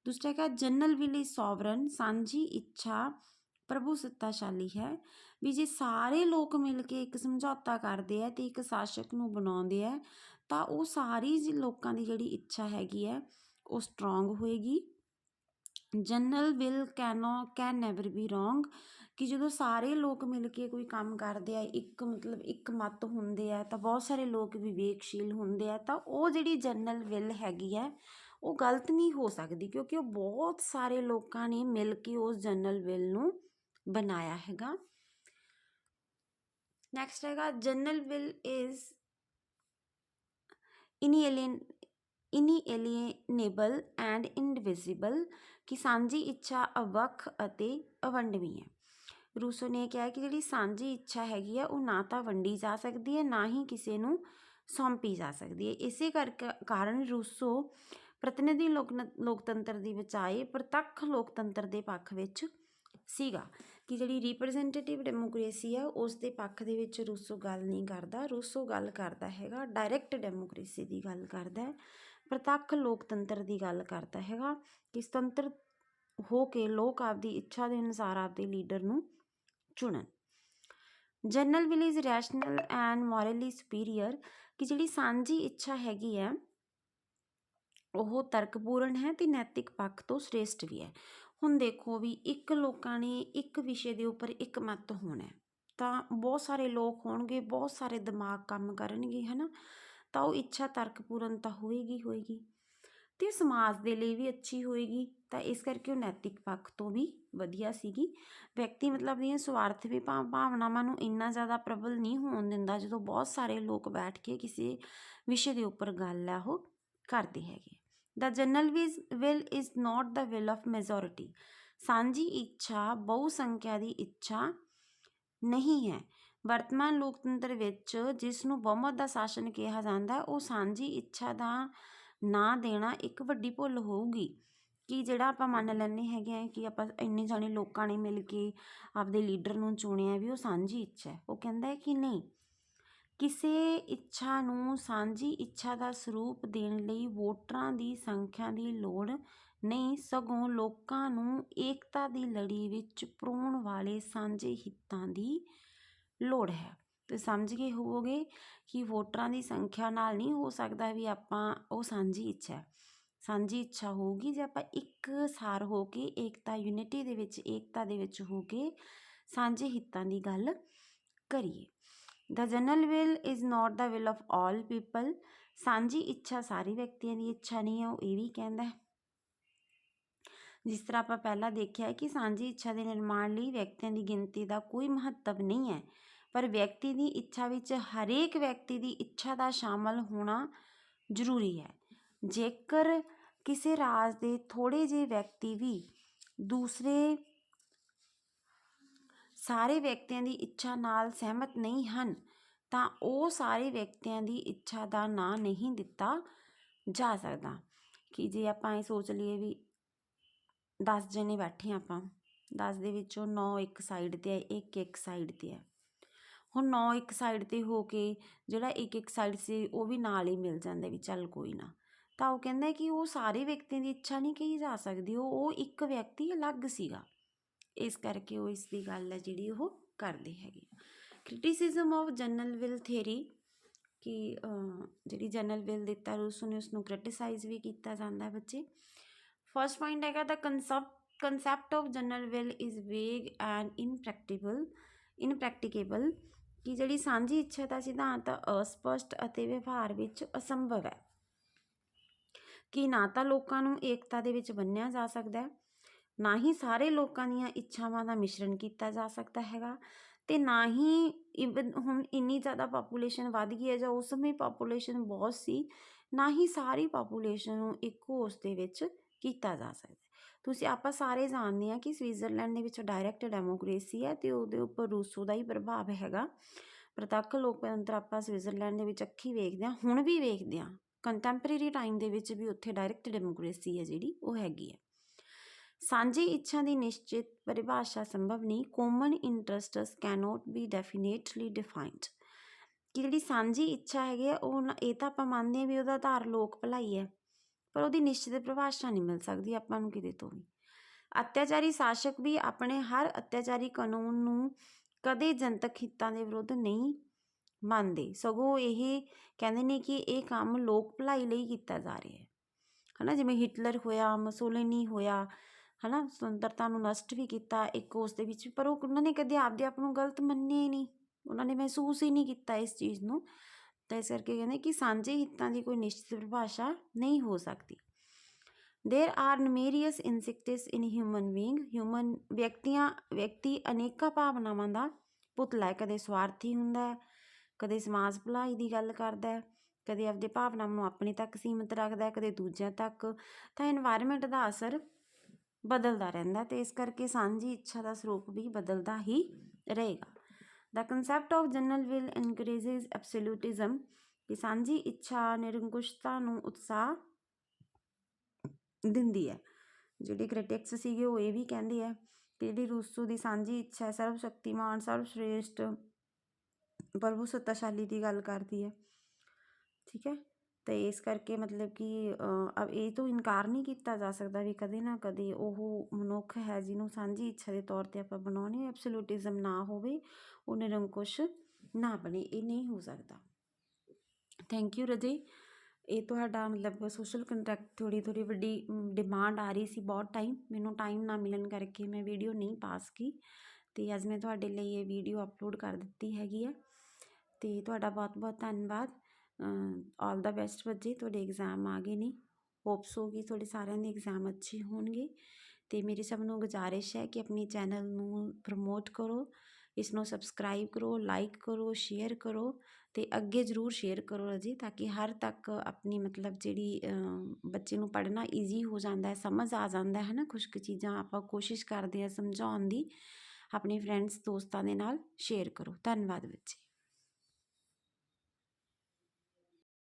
ਦੂਸਰਾ ਹੈਗਾ ਜਨਰਲ ਵਿਲ ਇਜ਼ ਸੋਵਰਨ, ਸਾਂਝੀ ਇੱਛਾ ਪ੍ਰਭੂ ਸੱਤਾਸ਼ਾਲੀ ਹੈ। ਵੀ ਜੇ ਸਾਰੇ ਲੋਕ ਮਿਲ ਕੇ ਇੱਕ ਸਮਝੌਤਾ ਕਰਦੇ ਆ ਅਤੇ ਇੱਕ ਸ਼ਾਸਕ ਨੂੰ ਬਣਾਉਂਦੇ ਆ ਤਾਂ ਉਹ ਸਾਰੀ ਲੋਕਾਂ ਦੀ ਜਿਹੜੀ ਇੱਛਾ ਹੈਗੀ ਹੈ ਉਹ ਸਟਰੋਂਗ ਹੋਏਗੀ। General will can never be wrong, ਕਿ ਜਦੋਂ ਸਾਰੇ ਲੋਕ ਮਿਲ ਕੇ ਕੋਈ ਕੰਮ ਕਰਦੇ ਆ, ਇੱਕ ਮਤ ਹੁੰਦੇ ਆ, ਤਾਂ ਬਹੁਤ ਸਾਰੇ ਲੋਕ ਵਿਵੇਕਸ਼ੀਲ ਹੁੰਦੇ ਆ, ਤਾਂ ਉਹ ਜਿਹੜੀ ਜਨਰਲ ਵਿਲ ਹੈਗੀ ਹੈ ਉਹ ਗਲਤ ਨਹੀਂ ਹੋ ਸਕਦੀ, ਕਿਉਂਕਿ ਉਹ ਬਹੁਤ ਸਾਰੇ ਲੋਕਾਂ ਨੇ ਮਿਲ ਕੇ ਉਸ ਜਨਰਲ ਵਿਲ ਨੂੰ ਬਣਾਇਆ ਹੈਗਾ। ਨੈਕਸਟ ਹੈਗਾ ਜਨਰਲ ਵਿਲ ਇਜ਼ ਇਨਏਲੀਨੇਬਲ ਐਂਡ ਇਨਡਿਵਿਜ਼ੀਬਲ, ਕਿ ਸਾਂਝੀ ਇੱਛਾ ਅਵੱਖ ਅਤੇ ਅਵੰਡਵੀ ਹੈ। ਰੂਸੋ ਨੇ ਕਿਹਾ ਕਿ ਜਿਹੜੀ ਸਾਂਝੀ ਇੱਛਾ ਹੈਗੀ ਆ ਉਹ ਨਾ ਤਾਂ ਵੰਡੀ ਜਾ ਸਕਦੀ ਹੈ, ਨਾ ਹੀ ਕਿਸੇ ਨੂੰ ਸੌਂਪੀ ਜਾ ਸਕਦੀ ਹੈ। ਇਸੇ ਕਾਰਨ ਰੂਸੋ ਪ੍ਰਤੀਨਿਧੀ ਲੋਕਤੰਤਰ ਦੀ ਬਜਾਏ ਪ੍ਰਤੱਖ ਲੋਕਤੰਤਰ ਦੇ ਪੱਖ ਵਿੱਚ ਸੀਗਾ, ਕਿ ਜਿਹੜੀ ਰਿਪਰੈਜ਼ੈਂਟੇਟਿਵ ਡੈਮੋਕ੍ਰੇਸੀ ਹੈ ਉਸ ਦੇ ਪੱਖ ਦੇ ਵਿੱਚ ਰੂਸੋ ਗੱਲ ਨਹੀਂ ਕਰਦਾ। ਰੂਸੋ ਗੱਲ ਕਰਦਾ ਹੈਗਾ ਡਾਇਰੈਕਟ ਡੈਮੋਕ੍ਰੇਸੀ ਦੀ ਗੱਲ ਕਰਦਾ, ਪ੍ਰਤੱਖ ਲੋਕਤੰਤਰ ਦੀ ਗੱਲ ਕਰਦਾ ਹੈਗਾ, ਕਿ ਸੁਤੰਤਰ ਹੋ ਕੇ ਲੋਕ ਆਪਦੀ ਇੱਛਾ ਦੇ ਅਨੁਸਾਰ ਆਪਦੇ ਲੀਡਰ ਨੂੰ ਚੁਣਨ। General will is rational and morally superior, ਕਿ ਜਿਹੜੀ ਸਾਂਝੀ ਇੱਛਾ ਹੈਗੀ ਹੈ ਉਹ ਤਰਕਪੂਰਨ ਹੈ ਅਤੇ ਨੈਤਿਕ ਪੱਖ ਤੋਂ ਸ੍ਰੇਸ਼ਟ ਵੀ ਹੈ। ਹੁਣ ਦੇਖੋ ਵੀ ਇੱਕ ਲੋਕਾਂ ਨੇ ਇੱਕ ਵਿਸ਼ੇ ਦੇ ਉੱਪਰ ਇੱਕ ਮਤ ਹੋਣਾ, ਤਾਂ ਬਹੁਤ ਸਾਰੇ ਲੋਕ ਹੋਣਗੇ, ਬਹੁਤ ਸਾਰੇ ਦਿਮਾਗ ਕੰਮ ਕਰਨਗੇ, ਹੈ ਨਾ, ਤਾਂ ਉਹ ਇੱਛਾ ਤਰਕਪੂਰਨ ਤਾਂ ਹੋਏਗੀ ਅਤੇ ਸਮਾਜ ਦੇ ਲਈ ਵੀ ਅੱਛੀ ਹੋਏਗੀ। ਤਾਂ ਇਸ ਕਰਕੇ ਉਹ ਨੈਤਿਕ ਪੱਖ ਤੋਂ ਵੀ ਵਧੀਆ ਸੀਗੀ। ਵਿਅਕਤੀ ਮਤਲਬ ਦੀਆਂ ਸਵਾਰਥ ਭਾਵਨਾਵਾਂ ਨੂੰ ਇੰਨਾ ਜ਼ਿਆਦਾ ਪ੍ਰਬਲ ਨਹੀਂ ਹੋਣ ਦਿੰਦਾ ਜਦੋਂ ਬਹੁਤ ਸਾਰੇ ਲੋਕ ਬੈਠ ਕੇ ਕਿਸੇ ਵਿਸ਼ੇ ਦੇ ਉੱਪਰ ਗੱਲ ਹੈ ਉਹ ਕਰਦੇ ਹੈਗੇ। The general will is not the will of majority, ਸਾਂਝੀ ਇੱਛਾ ਬਹੁ ਸੰਖਿਆ ਦੀ ਇੱਛਾ ਨਹੀਂ ਹੈ। ਵਰਤਮਾਨ ਲੋਕਤੰਤਰ ਵਿੱਚ ਜਿਸ ਨੂੰ ਬਹੁਮਤ ਦਾ ਸ਼ਾਸਨ ਕਿਹਾ ਜਾਂਦਾ, ਉਹ ਸਾਂਝੀ ਇੱਛਾ ਦਾ ਨਾਂ ਦੇਣਾ ਇੱਕ ਵੱਡੀ ਭੁੱਲ ਹੋਊਗੀ। ਕਿ ਜਿਹੜਾ ਆਪਾਂ ਮੰਨ ਲੈਂਦੇ ਹੈਗੇ ਆ ਕਿ ਆਪਾਂ ਇੰਨੇ ਜਾਣੇ ਲੋਕਾਂ ਨੇ ਮਿਲ ਕੇ ਆਪਦੇ ਲੀਡਰ ਨੂੰ ਚੁਣਿਆ ਵੀ ਉਹ ਸਾਂਝੀ ਇੱਛਾ ਹੈ, ਉਹ ਕਹਿੰਦਾ ਹੈ ਕਿ ਨਹੀਂ, ਕਿਸੇ ਇੱਛਾ ਨੂੰ ਸਾਂਝੀ ਇੱਛਾ ਦਾ ਸਰੂਪ ਦੇਣ ਲਈ ਵੋਟਰਾਂ ਦੀ ਸੰਖਿਆ ਦੀ ਲੋੜ ਨਹੀਂ, ਸਗੋਂ ਲੋਕਾਂ ਨੂੰ ਏਕਤਾ ਦੀ ਲੜੀ ਵਿੱਚ ਪਰੋਣ ਵਾਲੇ ਸਾਂਝੇ ਹਿੱਤਾਂ ਦੀ ਲੋੜ ਹੈ। ਤੇ ਸਮਝ ਗਏ ਹੋਵੋਗੇ ਕਿ ਵੋਟਰਾਂ ਦੀ ਸੰਖਿਆ ਨਾਲ ਨਹੀਂ ਹੋ ਸਕਦਾ ਵੀ ਆਪਾਂ ਉਹ ਸਾਂਝੀ ਇੱਛਾ ਹੋਊਗੀ ਜੇ ਆਪਾਂ ਇੱਕ ਸਾਰ ਹੋ ਕੇ ਯੂਨਿਟੀ ਦੇ ਵਿੱਚ, ਏਕਤਾ ਦੇ ਵਿੱਚ ਹੋ ਕੇ ਸਾਂਝੇ ਹਿੱਤਾਂ ਦੀ ਗੱਲ ਕਰੀਏ। The general will is not the will of all people, ਸਾਂਝੀ ਇੱਛਾ ਸਾਰੇ ਵਿਅਕਤੀਆਂ ਦੀ ਇੱਛਾ ਨਹੀਂ ਹੈ, ਉਹ ਇਹ ਵੀ ਕਹਿੰਦਾ। ਜਿਸ ਤਰ੍ਹਾਂ ਆਪਾਂ ਪਹਿਲਾਂ ਦੇਖਿਆ ਕਿ ਸਾਂਝੀ ਇੱਛਾ ਦੇ ਨਿਰਮਾਣ ਲਈ ਵਿਅਕਤੀਆਂ ਦੀ ਗਿਣਤੀ ਦਾ ਕੋਈ ਮਹੱਤਵ ਨਹੀਂ ਹੈ, ਪਰ ਵਿਅਕਤੀ ਦੀ ਇੱਛਾ ਵਿੱਚ ਹਰੇਕ ਵਿਅਕਤੀ ਦੀ ਇੱਛਾ ਦਾ ਸ਼ਾਮਲ ਹੋਣਾ ਜ਼ਰੂਰੀ ਹੈ। ਜੇਕਰ ਕਿਸੇ ਰਾਜ ਦੇ ਥੋੜ੍ਹੇ ਜਿਹੇ ਵਿਅਕਤੀ ਵੀ ਦੂਸਰੇ ਸਾਰੇ ਵਿਅਕਤੀਆਂ ਦੀ ਇੱਛਾ ਨਾਲ ਸਹਿਮਤ ਨਹੀਂ ਹਨ ਤਾਂ ਉਹ ਸਾਰੇ ਵਿਅਕਤੀਆਂ ਦੀ ਇੱਛਾ ਦਾ ਨਾਂ ਨਹੀਂ ਦਿੱਤਾ ਜਾ ਸਕਦਾ। ਕਿ ਜੇ ਆਪਾਂ ਇਹ ਸੋਚ ਲਈਏ ਵੀ 10 ਜਣੇ ਬੈਠੇ ਆਪਾਂ, 10 ਦੇ ਵਿੱਚੋਂ 9 ਇੱਕ ਸਾਈਡ 'ਤੇ ਹੈ, ਇੱਕ ਸਾਈਡ 'ਤੇ ਹੈ। ਹੁਣ 9 ਇੱਕ ਸਾਈਡ 'ਤੇ ਹੋ ਕੇ ਜਿਹੜਾ ਇੱਕ ਸਾਈਡ ਸੀ ਉਹ ਵੀ ਨਾਲ ਹੀ ਮਿਲ ਜਾਂਦਾ ਵੀ ਚੱਲ ਕੋਈ ਨਾ, ਤਾਂ ਉਹ ਕਹਿੰਦਾ ਕਿ ਉਹ ਸਾਰੇ ਵਿਅਕਤੀਆਂ ਦੀ ਇੱਛਾ ਨਹੀਂ ਕਹੀ ਜਾ ਸਕਦੀ, ਉਹ ਇੱਕ ਵਿਅਕਤੀ ਅਲੱਗ ਸੀਗਾ। ਇਸ ਕਰਕੇ ਉਹ ਇਸ ਦੀ ਗੱਲ ਹੈ ਜਿਹੜੀ ਉਹ ਕਰਦੇ ਹੈਗੇ। ਕ੍ਰਿਟੀਸਿਜ਼ਮ ਆਫ ਜਨਰਲ ਵਿਲ ਥਿਊਰੀ, ਕਿ ਜਿਹੜੀ ਜਨਰਲ ਵਿਲ ਦਿੱਤਾ ਰੂਸੋ ਨੇ ਉਸਨੂੰ ਕ੍ਰਿਟੀਸਾਈਜ਼ ਵੀ ਕੀਤਾ ਜਾਂਦਾ ਬੱਚੇ। ਫਸਟ ਪੁਆਇੰਟ ਹੈਗਾ the concept of general will is vague and impracticable, ਕਿ ਜਿਹੜੀ ਸਾਂਝੀ ਇੱਛਾ ਦਾ ਸਿਧਾਂਤ ਅਸਪਸ਼ਟ ਅਤੇ ਵਿਵਹਾਰ ਵਿੱਚ ਅਸੰਭਵ ਹੈ। ਕਿ ਨਾ ਤਾਂ ਲੋਕਾਂ ਨੂੰ ਏਕਤਾ ਦੇ ਵਿੱਚ ਬੰਨ੍ਹਿਆ ਜਾ ਸਕਦਾ, ਨਾ ਹੀ ਸਾਰੇ ਲੋਕਾਂ ਦੀਆਂ ਇੱਛਾਵਾਂ ਦਾ ਮਿਸ਼ਰਣ ਕੀਤਾ ਜਾ ਸਕਦਾ ਹੈਗਾ, ਅਤੇ ਨਾ ਹੀ ਹੁਣ ਇੰਨੀ ਜ਼ਿਆਦਾ ਪਾਪੂਲੇਸ਼ਨ ਵੱਧ ਗਈ ਹੈ ਜਾਂ ਉਸ ਸਮੇਂ ਪਾਪੂਲੇਸ਼ਨ ਬਹੁਤ ਸੀ, ਨਾ ਹੀ ਸਾਰੀ ਪਾਪੂਲੇਸ਼ਨ ਨੂੰ ਇੱਕੋ ਉਸ ਦੇ ਵਿੱਚ ਕੀਤਾ ਜਾ ਸਕਦਾ। ਆਪਾਂ ਸਾਰੇ ਜਾਣਦੇ ਹਾਂ ਕਿ ਸਵਿਟਜ਼ਰਲੈਂਡ ਦੇ ਵਿੱਚ ਡਾਇਰੈਕਟ ਡੈਮੋਕ੍ਰੇਸੀ ਹੈ ਅਤੇ ਉਹਦੇ ਉੱਪਰ ਰੂਸੋ ਦਾ ਹੀ ਪ੍ਰਭਾਵ ਹੈਗਾ। ਪ੍ਰਤੱਖ ਲੋਕਤੰਤਰ ਆਪਾਂ ਸਵਿਟਜ਼ਰਲੈਂਡ ਦੇ ਵਿੱਚ ਅੱਖੀਂ ਵੇਖਦੇ ਹਾਂ, ਹੁਣ ਵੀ ਵੇਖਦੇ ਹਾਂ, ਕੰਟੈਂਪਰੇਰੀ ਟਾਈਮ ਦੇ ਵਿੱਚ ਵੀ ਉੱਥੇ ਡਾਇਰੈਕਟ ਡੈਮੋਕ੍ਰੇਸੀ ਹੈ ਜਿਹੜੀ ਉਹ ਹੈਗੀ ਹੈ। ਸਾਂਝੀ ਇੱਛਾ ਦੀ ਨਿਸ਼ਚਿਤ ਪਰਿਭਾਸ਼ਾ ਸੰਭਵ ਨਹੀਂ। Common interests cannot B definitely defined. ਕਿ ਜਿਹੜੀ ਸਾਂਝੀ ਇੱਛਾ ਹੈਗੀ ਆ ਉਹ ਇਹ ਤਾਂ ਆਪਾਂ ਮੰਨਦੇ ਹਾਂ ਵੀ ਉਹਦਾ ਆਧਾਰ ਲੋਕ ਭਲਾਈ ਹੈ, ਪਰ ਉਹਦੀ ਨਿਸ਼ਚਿਤ ਪਰਿਭਾਸ਼ਾ ਨਹੀਂ ਮਿਲ ਸਕਦੀ ਆਪਾਂ ਨੂੰ ਕਿਤੇ ਤੋਂ ਵੀ। ਅਤਿਆਚਾਰੀ ਸ਼ਾਸਕ ਵੀ ਆਪਣੇ ਹਰ ਅਤਿਆਚਾਰੀ ਕਾਨੂੰਨ ਨੂੰ ਕਦੇ ਜਨਤਕ ਹਿੱਤਾਂ ਦੇ ਵਿਰੁੱਧ ਨਹੀਂ ਮੰਨਦੇ, ਸਗੋਂ ਇਹ ਕਹਿੰਦੇ ਨੇ ਕਿ ਇਹ ਕੰਮ ਲੋਕ ਭਲਾਈ ਲਈ ਕੀਤਾ ਜਾ ਰਿਹਾ ਹੈ। ਹੈ ਨਾ, ਜਿਵੇਂ ਹਿਟਲਰ ਹੋਇਆ, ਮਸੋਲਿਨੀ ਹੋਇਆ, ਹੈ ਨਾ, ਸੁਤੰਤਰਤਾ ਨੂੰ ਨਸ਼ਟ ਵੀ ਕੀਤਾ ਇੱਕ ਉਸ ਦੇ ਵਿੱਚ, ਪਰ ਉਹਨਾਂ ਨੇ ਕਦੇ ਆਪਦੇ ਆਪ ਨੂੰ ਗਲਤ ਮੰਨਿਆ ਹੀ ਨਹੀਂ, ਉਹਨਾਂ ਨੇ ਮਹਿਸੂਸ ਹੀ ਨਹੀਂ ਕੀਤਾ ਇਸ ਚੀਜ਼ ਨੂੰ। ਤਾਂ ਇਸ ਕਰਕੇ ਕਹਿੰਦੇ ਕਿ ਸਾਂਝੇ ਹਿੱਤਾਂ ਦੀ ਕੋਈ ਨਿਸ਼ਚਿਤ ਪਰਿਭਾਸ਼ਾ ਨਹੀਂ ਹੋ ਸਕਦੀ। There are numerous instincts in human being. ਵਿਅਕਤੀ ਅਨੇਕਾਂ ਭਾਵਨਾਵਾਂ ਦਾ ਪੁਤਲਾ ਹੈ, ਕਦੇ ਸਵਾਰਥੀ ਹੁੰਦਾ ਹੈ, ਕਦੇ ਸਮਾਜ ਭਲਾਈ ਦੀ ਗੱਲ ਕਰਦਾ ਹੈ, ਕਦੇ ਆਪਦੇ ਭਾਵਨਾਵਾਂ ਨੂੰ ਆਪਣੇ ਤੱਕ ਸੀਮਿਤ ਰੱਖਦਾ, ਕਦੇ ਦੂਜਿਆਂ ਤੱਕ। ਤਾਂ ਇਨਵਾਇਰਮੈਂਟ ਦਾ ਅਸਰ ਬਦਲਦਾ ਰਹਿੰਦਾ, ਅਤੇ ਇਸ ਕਰਕੇ ਸਾਂਝੀ ਇੱਛਾ ਦਾ ਸਰੂਪ ਵੀ ਬਦਲਦਾ ਹੀ ਰਹੇਗਾ। ਦ ਕੰਸੈਪਟ ਆਫ ਜਨਰਲ ਵਿਲ ਇਨਕਰੇਜਿਜ਼ ਐਬਸੋਲਿਊਟਿਜ਼ਮ। ਕਿ ਸਾਂਝੀ ਇੱਛਾ ਨਿਰੰਕੁਸ਼ਤਾ ਨੂੰ ਉਤਸ਼ਾਹ ਦਿੰਦੀ ਹੈ। ਜਿਹੜੇ ਕ੍ਰਿਟਿਕਸ ਸੀਗੇ ਉਹ ਇਹ ਵੀ ਕਹਿੰਦੇ ਆ ਕਿ ਜਿਹੜੀ ਰੂਸੋ ਦੀ ਸਾਂਝੀ ਇੱਛਾ ਹੈ ਸਰਵ ਸ਼ਕਤੀਮਾਨ, ਸਰਵ ਸ਼੍ਰੇਸ਼ਟ, ਪ੍ਰਭੂ ਸੱਤਾਸ਼ਾਲੀ ਦੀ ਗੱਲ ਕਰਦੀ ਹੈ। ਠੀਕ ਹੈ, ਅਤੇ ਇਸ ਕਰਕੇ ਮਤਲਬ ਕਿ ਇਹ ਤੋਂ ਇਨਕਾਰ ਨਹੀਂ ਕੀਤਾ ਜਾ ਸਕਦਾ ਵੀ ਕਦੇ ਨਾ ਕਦੇ ਉਹ ਮਨੁੱਖ ਹੈ ਜਿਹਨੂੰ ਸਾਂਝੀ ਇੱਛਾ ਦੇ ਤੌਰ 'ਤੇ ਆਪਾਂ ਬਣਾਉਂਦੇ, ਐਬਸੋਲੂਟਿਜ਼ਮ ਨਾ ਹੋਵੇ, ਉਹ ਨਿਰੰਕੁਸ਼ ਨਾ ਬਣੇ, ਇਹ ਨਹੀਂ ਹੋ ਸਕਦਾ। ਥੈਂਕ ਯੂ ਰਾਜੇ। ਇਹ ਤੁਹਾਡਾ ਮਤਲਬ ਸੋਸ਼ਲ ਕੰਟਰੈਕਟ ਥੋੜ੍ਹੀ ਵੱਡੀ ਡਿਮਾਂਡ ਆ ਰਹੀ ਸੀ ਬਹੁਤ ਟਾਈਮ, ਮੈਨੂੰ ਟਾਈਮ ਨਾ ਮਿਲਣ ਕਰਕੇ ਮੈਂ ਵੀਡੀਓ ਨਹੀਂ ਪਾਸ ਕੀ, ਅਤੇ ਅੱਜ ਮੈਂ ਤੁਹਾਡੇ ਲਈ ਇਹ ਵੀਡੀਓ ਅਪਲੋਡ ਕਰ ਦਿੱਤੀ ਹੈਗੀ ਆ। ਅਤੇ ਤੁਹਾਡਾ ਬਹੁਤ ਬਹੁਤ ਧੰਨਵਾਦ। ਆਲ ਦਾ ਬੈਸਟ ਬੱਚੇ, ਤੁਹਾਡੇ ਐਗਜ਼ਾਮ ਆ ਗਏ ਨੇ, ਹੋਪਸ ਹੋ ਕਿ ਤੁਹਾਡੇ ਸਾਰਿਆਂ ਦੇ ਐਗਜ਼ਾਮ ਅੱਛੇ ਹੋਣਗੇ। ਅਤੇ ਮੇਰੀ ਸਭ ਨੂੰ ਗੁਜ਼ਾਰਿਸ਼ ਹੈ ਕਿ ਆਪਣੇ ਚੈਨਲ ਨੂੰ ਪ੍ਰਮੋਟ ਕਰੋ, ਇਸ ਨੂੰ ਸਬਸਕ੍ਰਾਈਬ ਕਰੋ, ਲਾਈਕ ਕਰੋ, ਸ਼ੇਅਰ ਕਰੋ, ਅਤੇ ਅੱਗੇ ਜ਼ਰੂਰ ਸ਼ੇਅਰ ਕਰੋ ਰਾਜੇ, ਤਾਂ ਕਿ ਹਰ ਤੱਕ ਆਪਣੀ ਮਤਲਬ ਜਿਹੜੀ ਬੱਚੇ ਨੂੰ ਪੜ੍ਹਨਾ ਈਜ਼ੀ ਹੋ ਜਾਂਦਾ ਹੈ, ਸਮਝ ਆ ਜਾਂਦਾ ਹੈ ਨਾ, ਕੁਛ ਕੁ ਚੀਜ਼ਾਂ ਆਪਾਂ ਕੋਸ਼ਿਸ਼ ਕਰਦੇ ਹਾਂ ਸਮਝਾਉਣ ਦੀ। ਆਪਣੇ ਫਰੈਂਡਸ ਦੋਸਤਾਂ ਦੇ ਨਾਲ ਸ਼ੇਅਰ ਕਰੋ। ਧੰਨਵਾਦ ਬੱਚੇ।